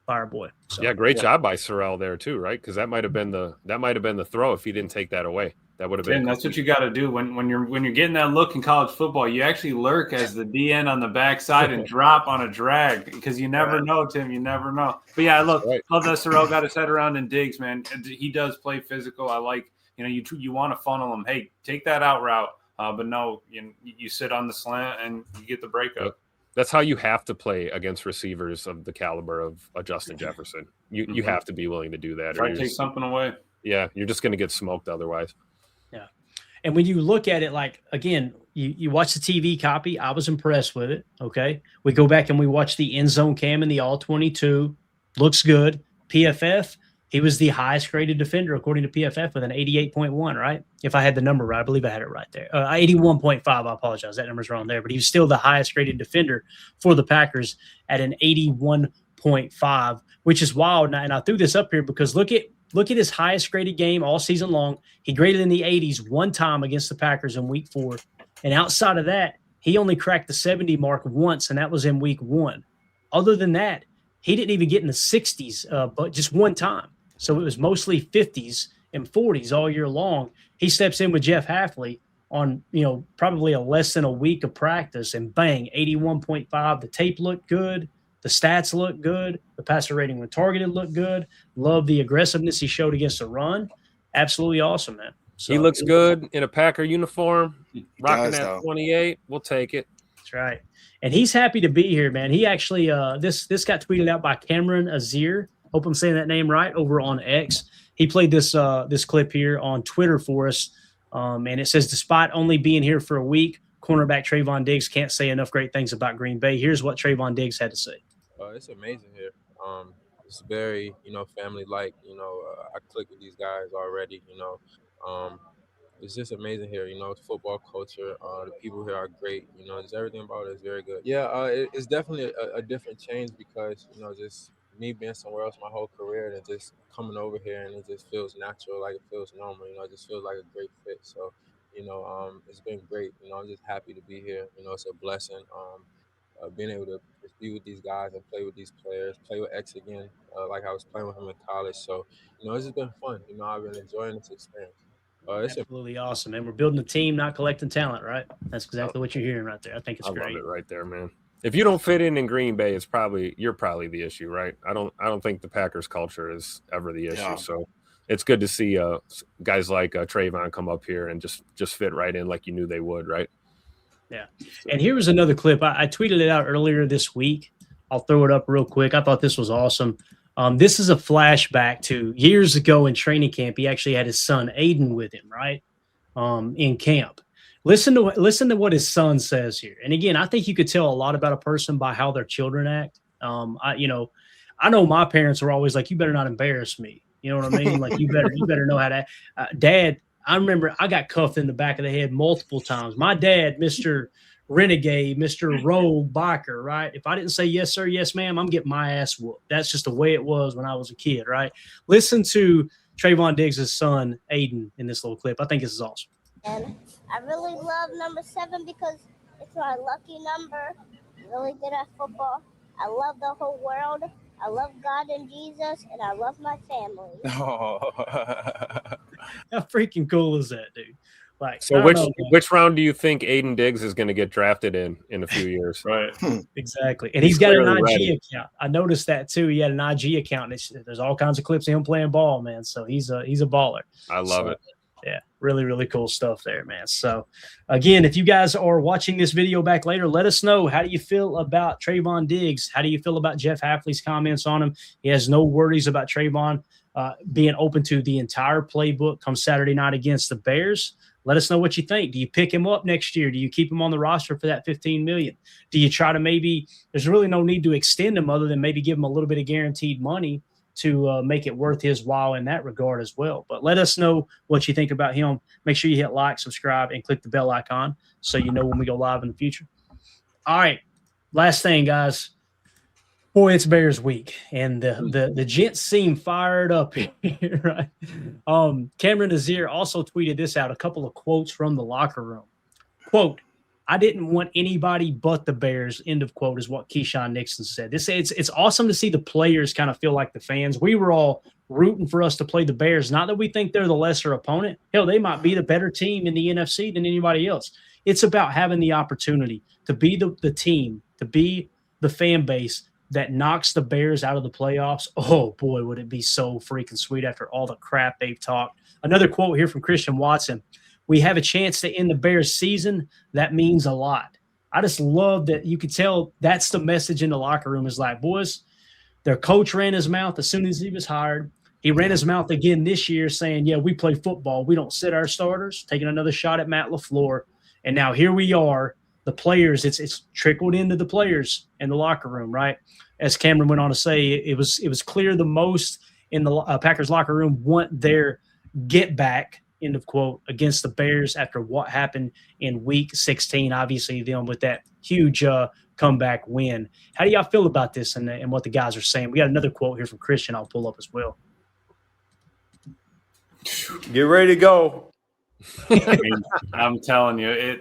Fireboy. So, yeah, great job by Sorrell there too, right? Because that might have been the throw if he didn't take that away. That would have been. And that's what you got to do when you're getting that look in college football. You actually lurk as the DN on the backside and drop on a drag because you never know, Tim. You never know. But yeah, look, love that Sorrell got his head around in Diggs, man. He does play physical. I like, you want to funnel him. Hey, take that out route, but no, you sit on the slant and you get the breakup. Yep. That's how you have to play against receivers of the caliber of Justin Jefferson. You have to be willing to do that. Try to take something away. Yeah, you're just going to get smoked otherwise. Yeah. And when you look at it, like, again, you watch the TV copy. I was impressed with it, okay? We go back and we watch the end zone cam in the all-22. Looks good. PFF, he was the highest graded defender according to PFF with an 88.1, right? If I had the number right, I believe I had it right there. 81.5, I apologize. That number's wrong there. But he was still the highest graded defender for the Packers at an 81.5, which is wild. And I threw this up here because look at his highest graded game all season long. He graded in the 80s one time against the Packers in week 4. And outside of that, he only cracked the 70 mark once, and that was in week 1. Other than that, he didn't even get in the 60s, but just one time. So it was mostly 50s and 40s all year long. He steps in with Jeff Hafley on, probably a less than a week of practice, and bang, 81.5. The tape looked good. The stats look good. The passer rating when targeted looked good. Love the aggressiveness he showed against the run. Absolutely awesome, man. So, he looks good in a Packer uniform, rocking that 28. We'll take it. That's right. And he's happy to be here, man. He actually this got tweeted out by Cameron Azir. Hope I'm saying that name right, over on X. He played this clip here on Twitter for us, and it says, despite only being here for a week, cornerback Trevon Diggs can't say enough great things about Green Bay. Here's what Trevon Diggs had to say. It's amazing here. It's very, family-like. I click with these guys already. It's just amazing here. Football culture. The people here are great. Just everything about it is very good. Yeah, it's definitely a different change because just me being somewhere else my whole career and just coming over here, and it just feels natural, like it feels normal. It just feels like a great fit. So, it's been great. I'm just happy to be here. It's a blessing. Being able to be with these guys and play with these players, play with X again, like I was playing with him in college. So, it's just been fun. I've been enjoying this experience. It's absolutely awesome, man. We're building a team, not collecting talent, right? That's exactly what you're hearing right there. I think it's great. I love it right there, man. If you don't fit in Green Bay, you're probably the issue, right? I don't think the Packers culture is ever the issue. Yeah. So it's good to see guys like Trevon come up here and just fit right in like you knew they would, right? Yeah. And here was another clip. I tweeted it out earlier this week. I'll throw it up real quick. I thought this was awesome. This is a flashback to years ago in training camp. He actually had his son Aiden with him, right? In camp. Listen to what his son says here. And again, I think you could tell a lot about a person by how their children act. I know my parents were always like, you better not embarrass me. You know what I mean? Like you better know how to Dad, I remember I got cuffed in the back of the head multiple times. My dad, Mr. Renegade, Mr. Rogue Biker, right? If I didn't say yes, sir, yes, ma'am, I'm getting my ass whooped. That's just the way it was when I was a kid, right? Listen to Trevon Diggs' son, Aiden, in this little clip. I think this is awesome. And I really love number 7 because it's my lucky number. really good at football. I love the whole world. I love God and Jesus, and I love my family. Oh. How freaking cool is that, dude? Like, So which round do you think Aiden Diggs is going to get drafted in a few years? Right. Exactly. And he's got an IG ready. account. I noticed that too. He had an IG account. And there's all kinds of clips of him playing ball, man. So he's a baller. I love it. Yeah, really, really cool stuff there, man. So, again, if you guys are watching this video back later, let us know. How do you feel about Trevon Diggs? How do you feel about Jeff Hafley's comments on him? He has no worries about Trevon being open to the entire playbook come Saturday night against the Bears. Let us know what you think. Do you pick him up next year? Do you keep him on the roster for that $15 million? Do you try to maybe – there's really no need to extend him other than maybe give him a little bit of guaranteed money to make it worth his while in that regard as well. But let us know what you think about him. Make sure you hit like, subscribe, and click the bell icon so you know when we go live in the future. All right, last thing, guys. Boy, it's Bears week, and the gents seem fired up here, right? Cameron Nazir also tweeted this out, a couple of quotes from the locker room. Quote, "I didn't want anybody but the Bears," end of quote, is what Keyshawn Nixon said. It's awesome to see the players kind of feel like the fans. We were all rooting for us to play the Bears. Not that we think they're the lesser opponent. Hell, they might be the better team in the NFC than anybody else. It's about having the opportunity to be the team, to be the fan base that knocks the Bears out of the playoffs. Oh, boy, would it be so freaking sweet after all the crap they've talked. Another quote here from Christian Watson. "We have a chance to end the Bears season. That means a lot." I just love that you could tell that's the message in the locker room is like, boys, their coach ran his mouth as soon as he was hired. He ran his mouth again this year saying, yeah, we play football. We don't sit our starters, taking another shot at Matt LaFleur. And now here we are, the players, it's trickled into the players in the locker room, right? As Cameron went on to say, it was clear the most in the Packers locker room want their get back, end of quote, against the Bears after what happened in week 16, obviously them with that huge comeback win. How do y'all feel about this and what the guys are saying? We got another quote here from Christian I'll pull up as well. Get ready to go. I mean, I'm telling you,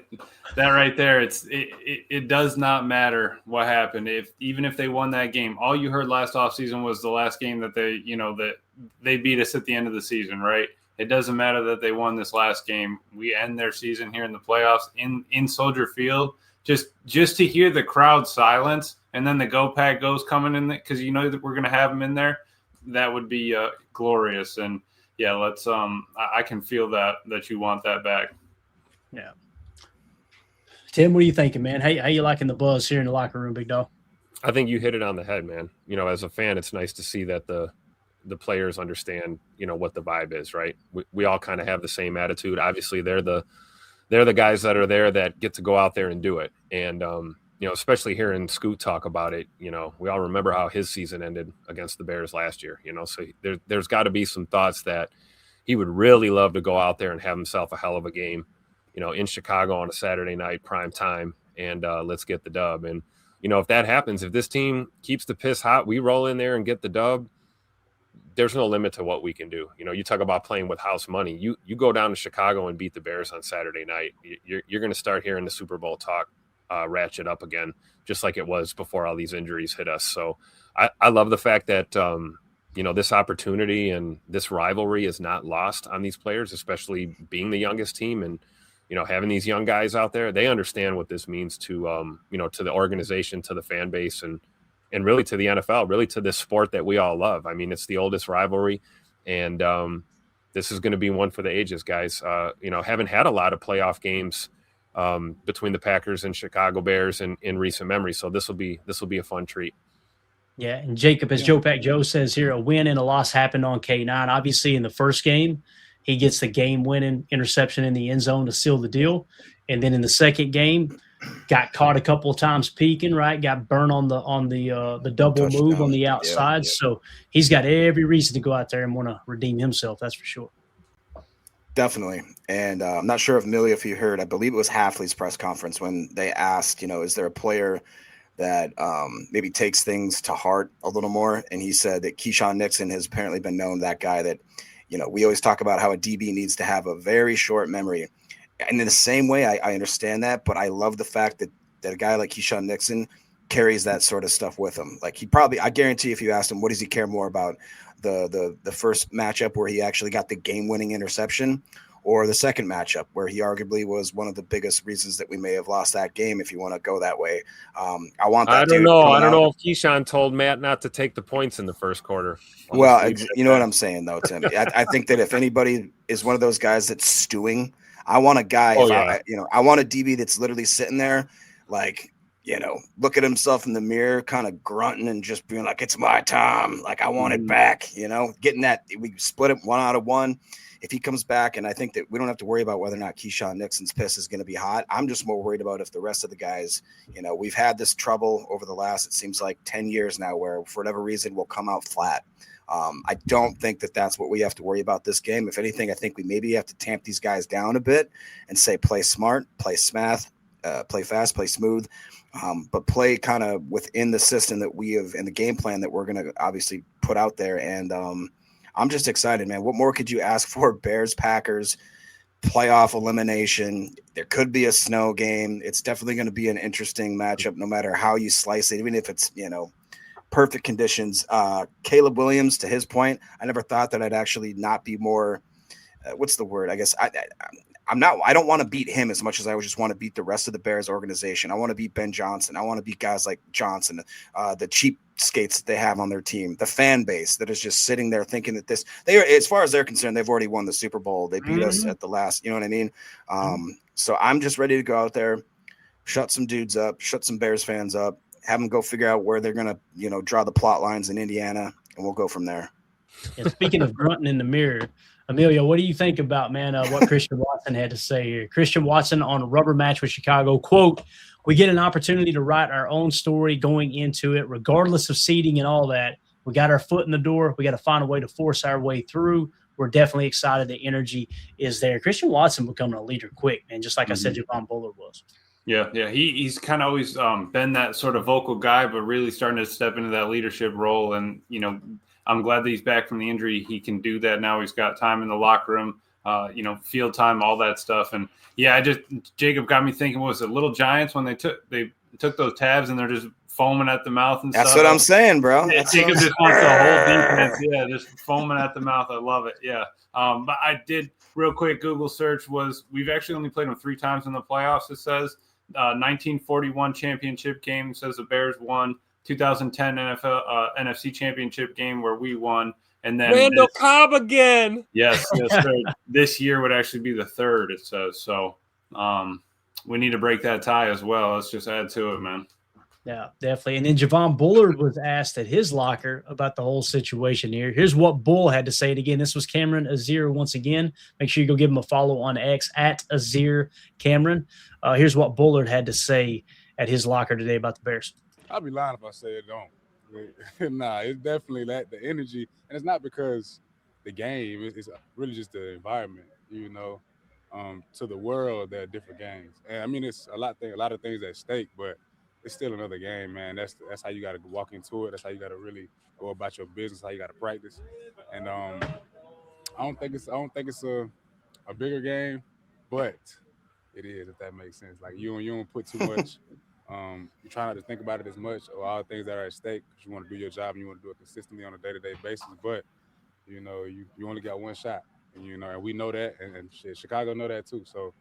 that right there, it does not matter what happened. Even if they won that game, all you heard last offseason was the last game that they beat us at the end of the season, right? It doesn't matter that they won this last game. We end their season here in the playoffs in Soldier Field. Just to hear the crowd silence and then the Go Pack goes coming in because you know that we're going to have them in there, that would be glorious. And yeah, let's. I can feel that you want that back. Yeah. Tim, what are you thinking, man? How you liking the buzz here in the locker room, big dog? I think you hit it on the head, man. You know, as a fan, it's nice to see that the players understand, you know, what the vibe is, right? We all kind of have the same attitude. Obviously, they're the guys that are there that get to go out there and do it. And you know, especially hearing Scoot talk about it, you know, we all remember how his season ended against the Bears last year, you know, so there's got to be some thoughts that he would really love to go out there and have himself a hell of a game, you know, in Chicago on a Saturday night, prime time, and let's get the dub. And, you know, if that happens, if this team keeps the piss hot, we roll in there and get the dub, there's no limit to what we can do. You know, you talk about playing with house money. You go down to Chicago and beat the Bears on Saturday night, you're going to start hearing the Super Bowl talk ratchet up again, just like it was before all these injuries hit us. So I love the fact that, you know, this opportunity and this rivalry is not lost on these players, especially being the youngest team and, you know, having these young guys out there. They understand what this means to, you know, to the organization, to the fan base, and really to the NFL, really to this sport that we all love. I mean, it's the oldest rivalry, and this is going to be one for the ages, guys. You know, haven't had a lot of playoff games between the Packers and Chicago Bears in recent memory. So this will be a fun treat. Yeah, and Jacob, as Joe Pack Joe says here, a win and a loss happened on K9. Obviously, in the first game, he gets the game-winning interception in the end zone to seal the deal. And then in the second game, got caught a couple of times peeking, right? Got burned on the double touchdown move on the outside. Yeah. So he's got every reason to go out there and want to redeem himself. That's for sure. Definitely. And I'm not sure if you heard, I believe it was Hafley's press conference when they asked, you know, is there a player that maybe takes things to heart a little more? And he said that Keyshawn Nixon has apparently been known that guy that, you know, we always talk about how a DB needs to have a very short memory. And in the same way, I understand that, but I love the fact that a guy like Keyshawn Nixon carries that sort of stuff with him. Like I guarantee if you asked him, what does he care more about, the first matchup where he actually got the game-winning interception, or the second matchup where he arguably was one of the biggest reasons that we may have lost that game, if you want to go that way. I don't know if Keyshawn told Matt not to take the points in the first quarter. Well, you know what I'm saying, though, Tim. I think that if anybody is one of those guys that's stewing, I want a guy. I want a DB that's literally sitting there, like, look at himself in the mirror, kind of grunting and just being like, "It's my time. Like, I want it back." Getting that. We split it 1 out of 1. If he comes back, and I think that we don't have to worry about whether or not Keyshawn Nixon's piss is going to be hot. I'm just more worried about if the rest of the guys, we've had this trouble over the last, it seems like 10 years now, where for whatever reason we'll come out flat. I don't think that that's what we have to worry about this game. If anything, I think we maybe have to tamp these guys down a bit and say, play smart, play fast, play smooth, but play kind of within the system that we have and the game plan that we're going to obviously put out there. And, I'm just excited, man. What more could you ask for? Bears, Packers, playoff elimination. There could be a snow game. It's definitely going to be an interesting matchup, no matter how you slice it, even if it's, perfect conditions. Caleb Williams, to his point, I never thought that I'd actually not be more, what's the word? I guess I don't want to beat him as much as I just want to beat the rest of the Bears organization. I want to beat Ben Johnson. I want to beat guys like Johnson, the cheap skates that they have on their team, the fan base that is just sitting there thinking that as far as they're concerned, they've already won the Super Bowl. They beat us at the last, you know what I mean? So I'm just ready to go out there, shut some dudes up, shut some Bears fans up, have them go figure out where they're going to, draw the plot lines in Indiana, and we'll go from there. And speaking of grunting in the mirror, Emilio, what do you think about, what Christian Watson had to say here? Christian Watson on a rubber match with Chicago, quote, "We get an opportunity to write our own story going into it, regardless of seeding and all that. We got our foot in the door. We got to find a way to force our way through. We're definitely excited. The energy is there." Christian Watson becoming a leader quick, man, just like I said Javon Bullard was. Yeah. He's kind of always been that sort of vocal guy, but really starting to step into that leadership role. And, I'm glad that he's back from the injury. He can do that now. He's got time in the locker room, field time, all that stuff. And Jacob got me thinking, what was it, Little Giants when they took those tabs and they're just foaming at the mouth and That's stuff? What I'm saying, bro. Jacob just wants the whole defense. Yeah, just foaming at the mouth. I love it. Yeah. But I did real quick Google search we've actually only played them 3 times in the playoffs. It says 1941 championship game. It says the Bears won. 2010 NFC Championship game where we won, and then Randall Cobb again. Yes, sir. This year would actually be the 3rd. It says so. We need to break that tie as well. Let's just add to it, man. Yeah, definitely. And then Javon Bullard was asked at his locker about the whole situation here. Here's what Bull had to say. And again, this was Cameron Azir once again. Make sure you go give him a follow on X at Azir Cameron. Here's what Bullard had to say at his locker today about the Bears. I'd be lying if I say it don't. Nah, it's definitely the energy. And it's not because the game, it's really just the environment, to the world, there are different games. And I mean, it's a lot of things at stake, but it's still another game, man. That's how you got to walk into it. That's how you got to really go about your business, how you got to practice. And I don't think it's a bigger game, but it is, if that makes sense. Like you don't put too much. You try not to think about it as much or all the things that are at stake because you want to do your job and you want to do it consistently on a day-to-day basis. But, you only got one shot, and we know that, and Chicago know that too. So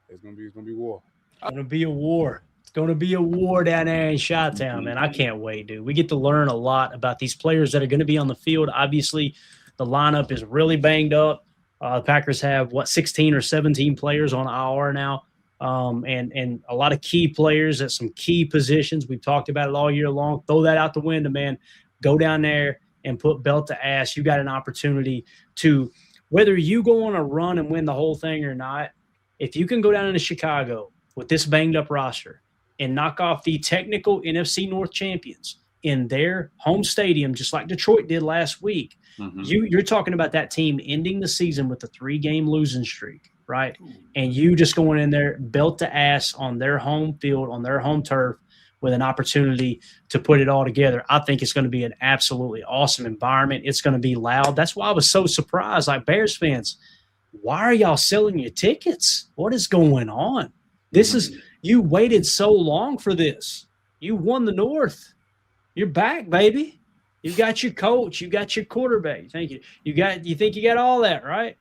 it's gonna be war. It's gonna be a war. It's gonna be a war down there in Chi-Town, man. I can't wait, dude. We get to learn a lot about these players that are going to be on the field. Obviously, the lineup is really banged up. The Packers have 16 or 17 players on IR now. And a lot of key players at some key positions. We've talked about it all year long. Throw that out the window, man. Go down there and put belt to ass. You got an opportunity to, whether you go on a run and win the whole thing or not, if you can go down into Chicago with this banged up roster and knock off the technical NFC North champions in their home stadium, just like Detroit did last week, you're talking about that team ending the season with a 3-game losing streak. Right. And you just going in there belt to ass on their home field, on their home turf with an opportunity to put it all together. I think it's going to be an absolutely awesome environment. It's going to be loud. That's why I was so surprised. Like, Bears fans, why are y'all selling your tickets? What is going on? This is, you waited so long for this. You won the North. You're back, baby. You got your coach. You got your quarterback. Thank you. You think you got all that, right?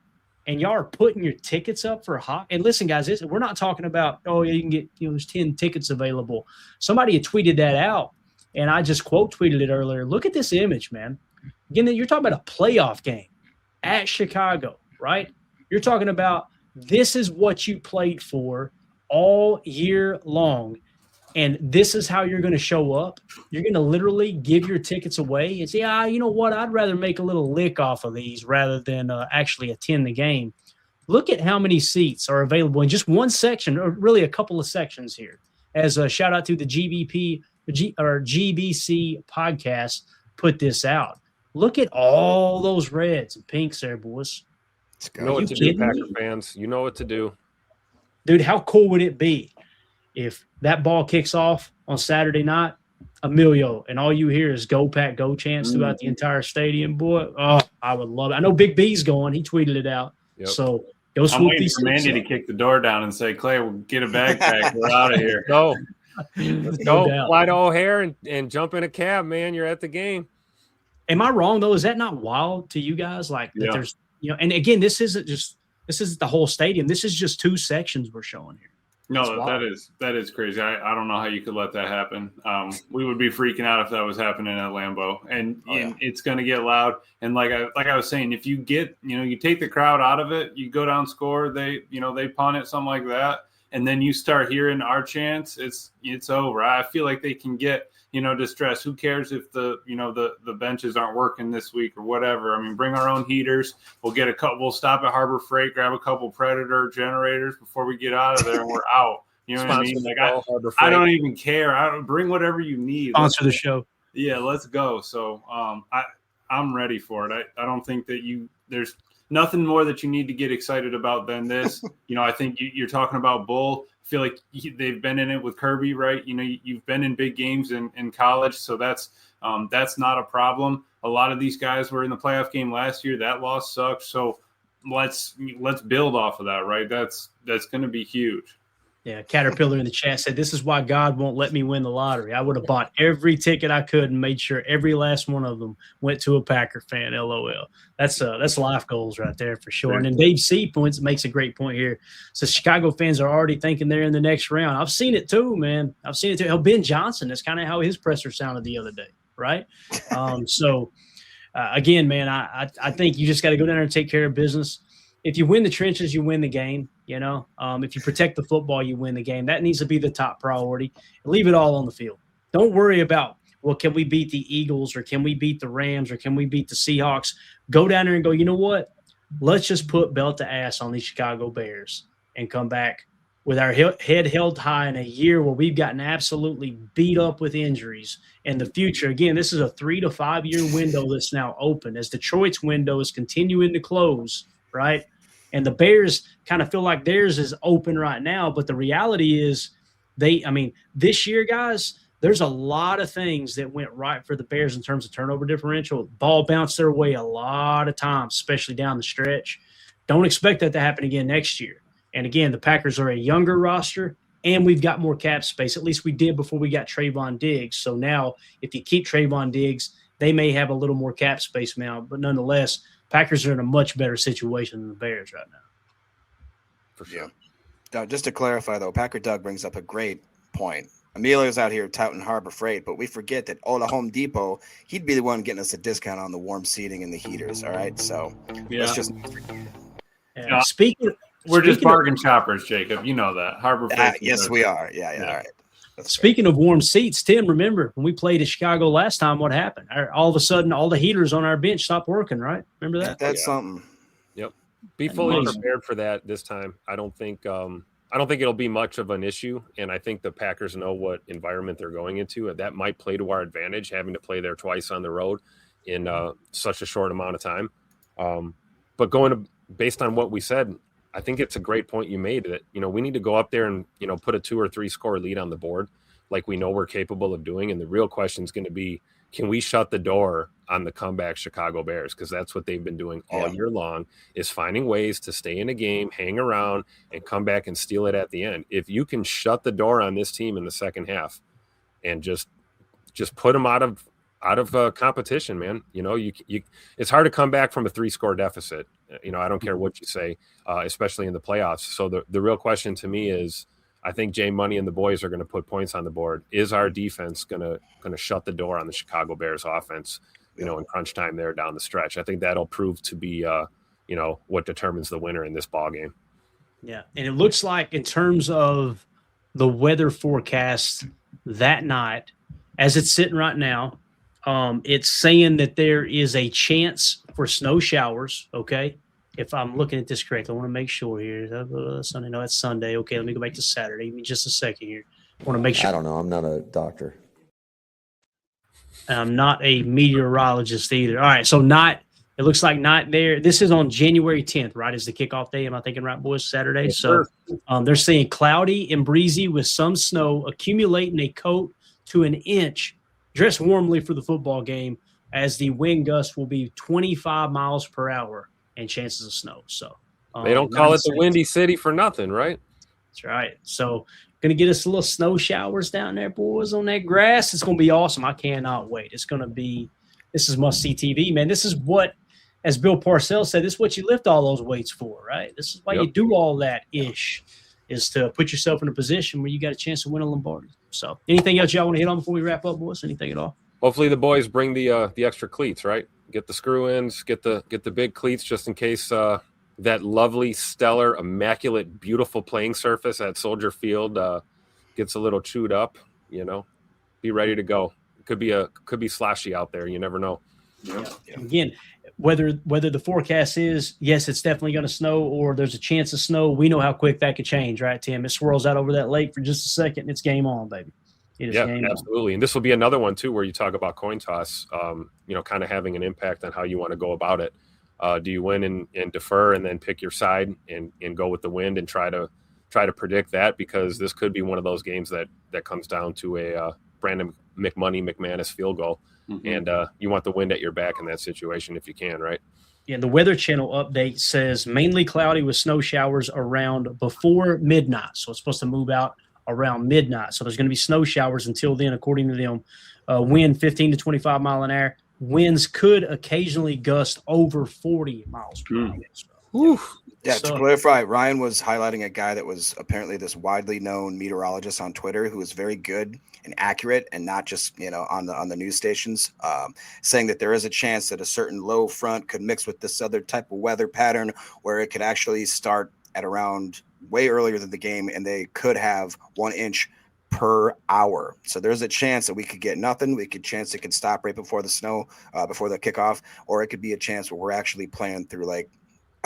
And y'all are putting your tickets up for hot. And listen, guys, we're not talking about, oh, yeah, you can get, there's 10 tickets available. Somebody had tweeted that out, and I just quote tweeted it earlier. Look at this image, man. Again, you're talking about a playoff game at Chicago, right? You're talking about this is what you played for all year long. And this is how you're going to show up. You're going to literally give your tickets away and say, you know what? I'd rather make a little lick off of these rather than actually attend the game. Look at how many seats are available in just one section, or really a couple of sections here. As a shout out to the GBC podcast put this out. Look at all those reds and pinks there, boys. You know what to do, Packer fans. You know what to do. Dude, how cool would it be if that ball kicks off on Saturday night, Emilio, and all you hear is "Go Pack, Go" chants throughout the entire stadium, boy? Oh, I would love it. I know Big B's going. He tweeted it out. Yep. So go swoop I'm waiting these for Mandy to kick the door down and say, "Clay, we'll get a backpack. We're out of here." Go. Let's go. doubt. Fly to O'Hare and jump in a cab, man. You're at the game. Am I wrong, though? Is that not wild to you guys? Like, that there's, and again, this isn't the whole stadium. This is just two sections we're showing here. No, that is crazy. I don't know how you could let that happen. We would be freaking out if that was happening at Lambeau, and it's going to get loud. And like I was saying, if you get, you take the crowd out of it, you go down, score, they punt it, something like that, and then you start hearing our chants, it's over. I feel like they can get, distressed. Who cares if the benches aren't working this week or whatever? I mean, bring our own heaters. We'll stop at Harbor Freight, grab a couple Predator generators before we get out of there, and we're out. You know what I mean? Like, I don't even care. Bring whatever you need. Sponsor the show. Yeah, let's go. So I'm ready for it. I don't think that there's nothing more that you need to get excited about than this. I think you're talking about Bull. I feel like they've been in it with Kirby, right? You've been in big games in college, so that's not a problem. A lot of these guys were in the playoff game last year. That loss sucked. So let's build off of that, right? That's going to be huge. Yeah, Caterpillar in the chat said, "This is why God won't let me win the lottery. I would have bought every ticket I could and made sure every last one of them went to a Packer fan." LOL. That's life goals right there for sure. And then Dave C makes a great point here. So Chicago fans are already thinking they're in the next round. I've seen it too, man. I've seen it too. Ben Johnson, that's kind of how his presser sounded the other day, right? Again, man, I think you just got to go down there and take care of business. If you win the trenches, you win the game. If you protect the football, you win the game. That needs to be the top priority. Leave it all on the field. Don't worry about, well, can we beat the Eagles, or can we beat the Rams, or can we beat the Seahawks? Go down there and go, you know what? Let's just put belt to ass on these Chicago Bears and come back with our head held high in a year where we've gotten absolutely beat up with injuries. And the future, again, this is a 3 to 5 year window that's now open as Detroit's window is continuing to close, right? And the Bears kind of feel like theirs is open right now. But the reality is this year, guys, there's a lot of things that went right for the Bears in terms of turnover differential. Ball bounced their way a lot of times, especially down the stretch. Don't expect that to happen again next year. And again, the Packers are a younger roster, and we've got more cap space. At least we did before we got Trevon Diggs. So now if you keep Trevon Diggs, they may have a little more cap space now. But nonetheless, Packers are in a much better situation than the Bears right now. For sure. Now, just to clarify, though, Packer Doug brings up a great point. Emilio's out here touting Harbor Freight, but we forget that Ola Home Depot, he'd be the one getting us a discount on the warm seating and the heaters, all right? So let's just we're just bargain shoppers, Jacob. You know that. Harbor Freight. Yes, we are. Yeah, all right. Speaking of warm seats, Tim, remember when we played at Chicago last time, what happened? All of a sudden, all the heaters on our bench stopped working, right? Remember that? That's something. Yep. Be fully prepared for that this time. I don't think it'll be much of an issue, and I think the Packers know what environment they're going into. That might play to our advantage, having to play there twice on the road in such a short amount of time. But based on what we said, I think it's a great point you made that, we need to go up there and, put a 2 or 3 score lead on the board like we know we're capable of doing. And the real question is going to be, can we shut the door on the comeback Chicago Bears? Because that's what they've been doing all year long, is finding ways to stay in a game, hang around, and come back and steal it at the end. If you can shut the door on this team in the second half and just put them out of competition, man. You know, you it's hard to come back from a 3-score deficit. You know, I don't care what you say, especially in the playoffs. So the real question to me is, I think Jay Money and the boys are going to put points on the board. Is our defense going to shut the door on the Chicago Bears offense, you know, in crunch time there down the stretch? I think that'll prove to be, you know, what determines the winner in this ball game. Yeah. And it looks like in terms of the weather forecast that night, as it's sitting right now, it's saying that there is a chance for snow showers. Okay. If I'm looking at this correctly, I want to make sure here. Sunday, no, that's Sunday. Okay, let me go back to Saturday. Give me just a second here. I want to make sure. I don't know. I'm not a doctor. And I'm not a meteorologist either. All right, so it looks like not there. This is on January 10th, right? Is the kickoff day? Am I thinking right, boys? Saturday. Yes, so they're saying cloudy and breezy with some snow, accumulating a coat to an inch. Dress warmly for the football game, as the wind gust will be 25 miles per hour and chances of snow. So they don't call it the Windy City for nothing, right? That's right. So going to get us a little snow showers down there, boys, on that grass. It's going to be awesome. I cannot wait. This is must-see TV, man. This is what, as Bill Parcells said, this is what you lift all those weights for, right? This is why you do all that is to put yourself in a position where you got a chance to win a Lombardi. So anything else y'all want to hit on before we wrap up, boys? Anything at all? Hopefully the boys bring the extra cleats, right? Get the screw ins, get the big cleats just in case that lovely, stellar, immaculate, beautiful playing surface at Soldier Field gets a little chewed up. You know, be ready to go. It could be slashy out there. You never know. Yeah. Again, whether the forecast is yes, it's definitely going to snow, or there's a chance of snow, we know how quick that could change, right, Tim? It swirls out over that lake for just a second, and it's game on, baby. Yeah, absolutely. And this will be another one too, where you talk about coin toss, you know, kind of having an impact on how you want to go about it. Do you win and defer and then pick your side and go with the wind and try to predict that? Because this could be one of those games that comes down to a Brandon McManus field goal. Mm-hmm. And you want the wind at your back in that situation if you can, right? Yeah, the Weather Channel update says mainly cloudy with snow showers around before midnight. So it's supposed to move out around midnight. So there's going to be snow showers until then, according to them. Wind 15 to 25 mile an hour. Winds could occasionally gust over 40 miles per hour. Yeah, to clarify, Ryan was highlighting a guy that was apparently this widely known meteorologist on Twitter who is very good and accurate, and not just, you know, on the news stations, saying that there is a chance that a certain low front could mix with this other type of weather pattern where it could actually start at around way earlier than the game, and they could have 1 inch per hour. So there's a chance that we could get nothing. We could chance it could stop right before the snow, before the kickoff, or it could be a chance where we're actually playing through like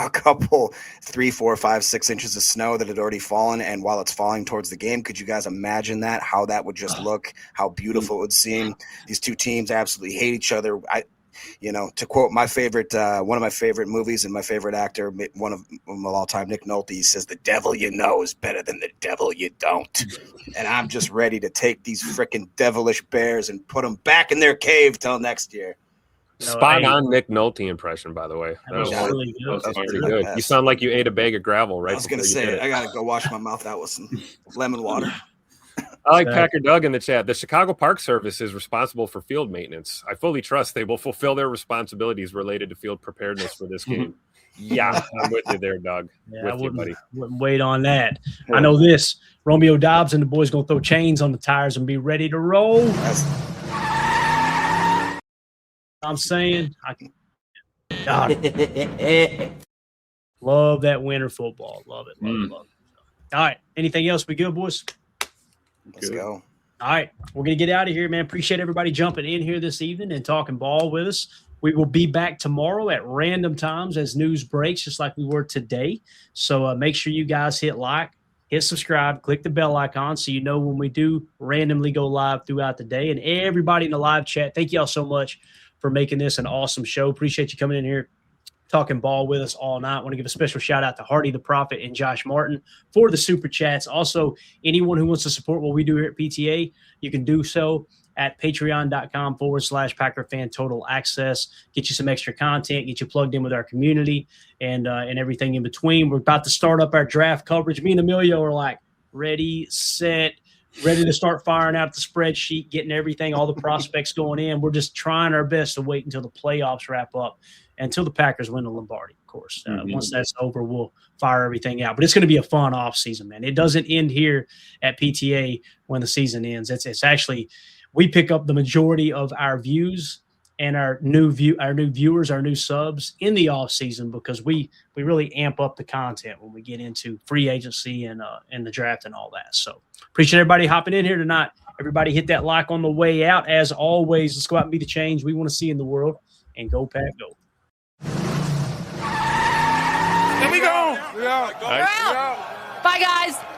a couple 3, 4, 5, 6 inches of snow that had already fallen. And while it's falling towards the game, could you guys imagine that? How that would just look, how beautiful it would seem. These two teams absolutely hate each other. You know, to quote my favorite, one of my favorite movies and my favorite actor, one of all time, Nick Nolte, he says, "The devil you know is better than the devil you don't." And I'm just ready to take these freaking devilish Bears and put them back in their cave till next year. Spot on Nick Nolte impression, by the way. That was really good. That's pretty good. You sound like you ate a bag of gravel, right? I was going to say, I got to go wash my mouth out with some lemon water. I like Packer Doug in the chat. The Chicago Park Service is responsible for field maintenance. I fully trust they will fulfill their responsibilities related to field preparedness for this game. Yeah, I'm with you there, Doug. Yeah, wouldn't wait on that. I know this. Romeo Dobbs and the boys going to throw chains on the tires and be ready to roll. I'm saying, love that winter football. Love it. Love it. All right. Anything else? We good, boys? Let's go. All right. We're going to get out of here, man. Appreciate everybody jumping in here this evening and talking ball with us. We will be back tomorrow at random times as news breaks, just like we were today. So make sure you guys hit like, hit subscribe, click the bell icon so you know when we do randomly go live throughout the day. And everybody in the live chat, thank you all so much for making this an awesome show. Appreciate you coming in here, talking ball with us all night. I want to give a special shout out to Hardy the Prophet and Josh Martin for the super chats. Also, anyone who wants to support what we do here at PTA, you can do so at patreon.com/Packer Fan Total Access. Get you some extra content, get you plugged in with our community and everything in between. We're about to start up our draft coverage. Me and Emilio are like ready, set, ready to start firing out the spreadsheet, getting everything, all the prospects going in. We're just trying our best to wait until the playoffs wrap up, until the Packers win the Lombardi, of course. Once that's over, we'll fire everything out. But it's going to be a fun offseason, man. It doesn't end here at PTA when the season ends. It's actually – we pick up the majority of our views and our new viewers, our new subs in the off season, because we really amp up the content when we get into free agency and the draft and all that. So appreciate everybody hopping in here tonight. Everybody hit that like on the way out. As always, let's go out and be the change we want to see in the world, and go Pack go. Here we go. Nice. Bye guys.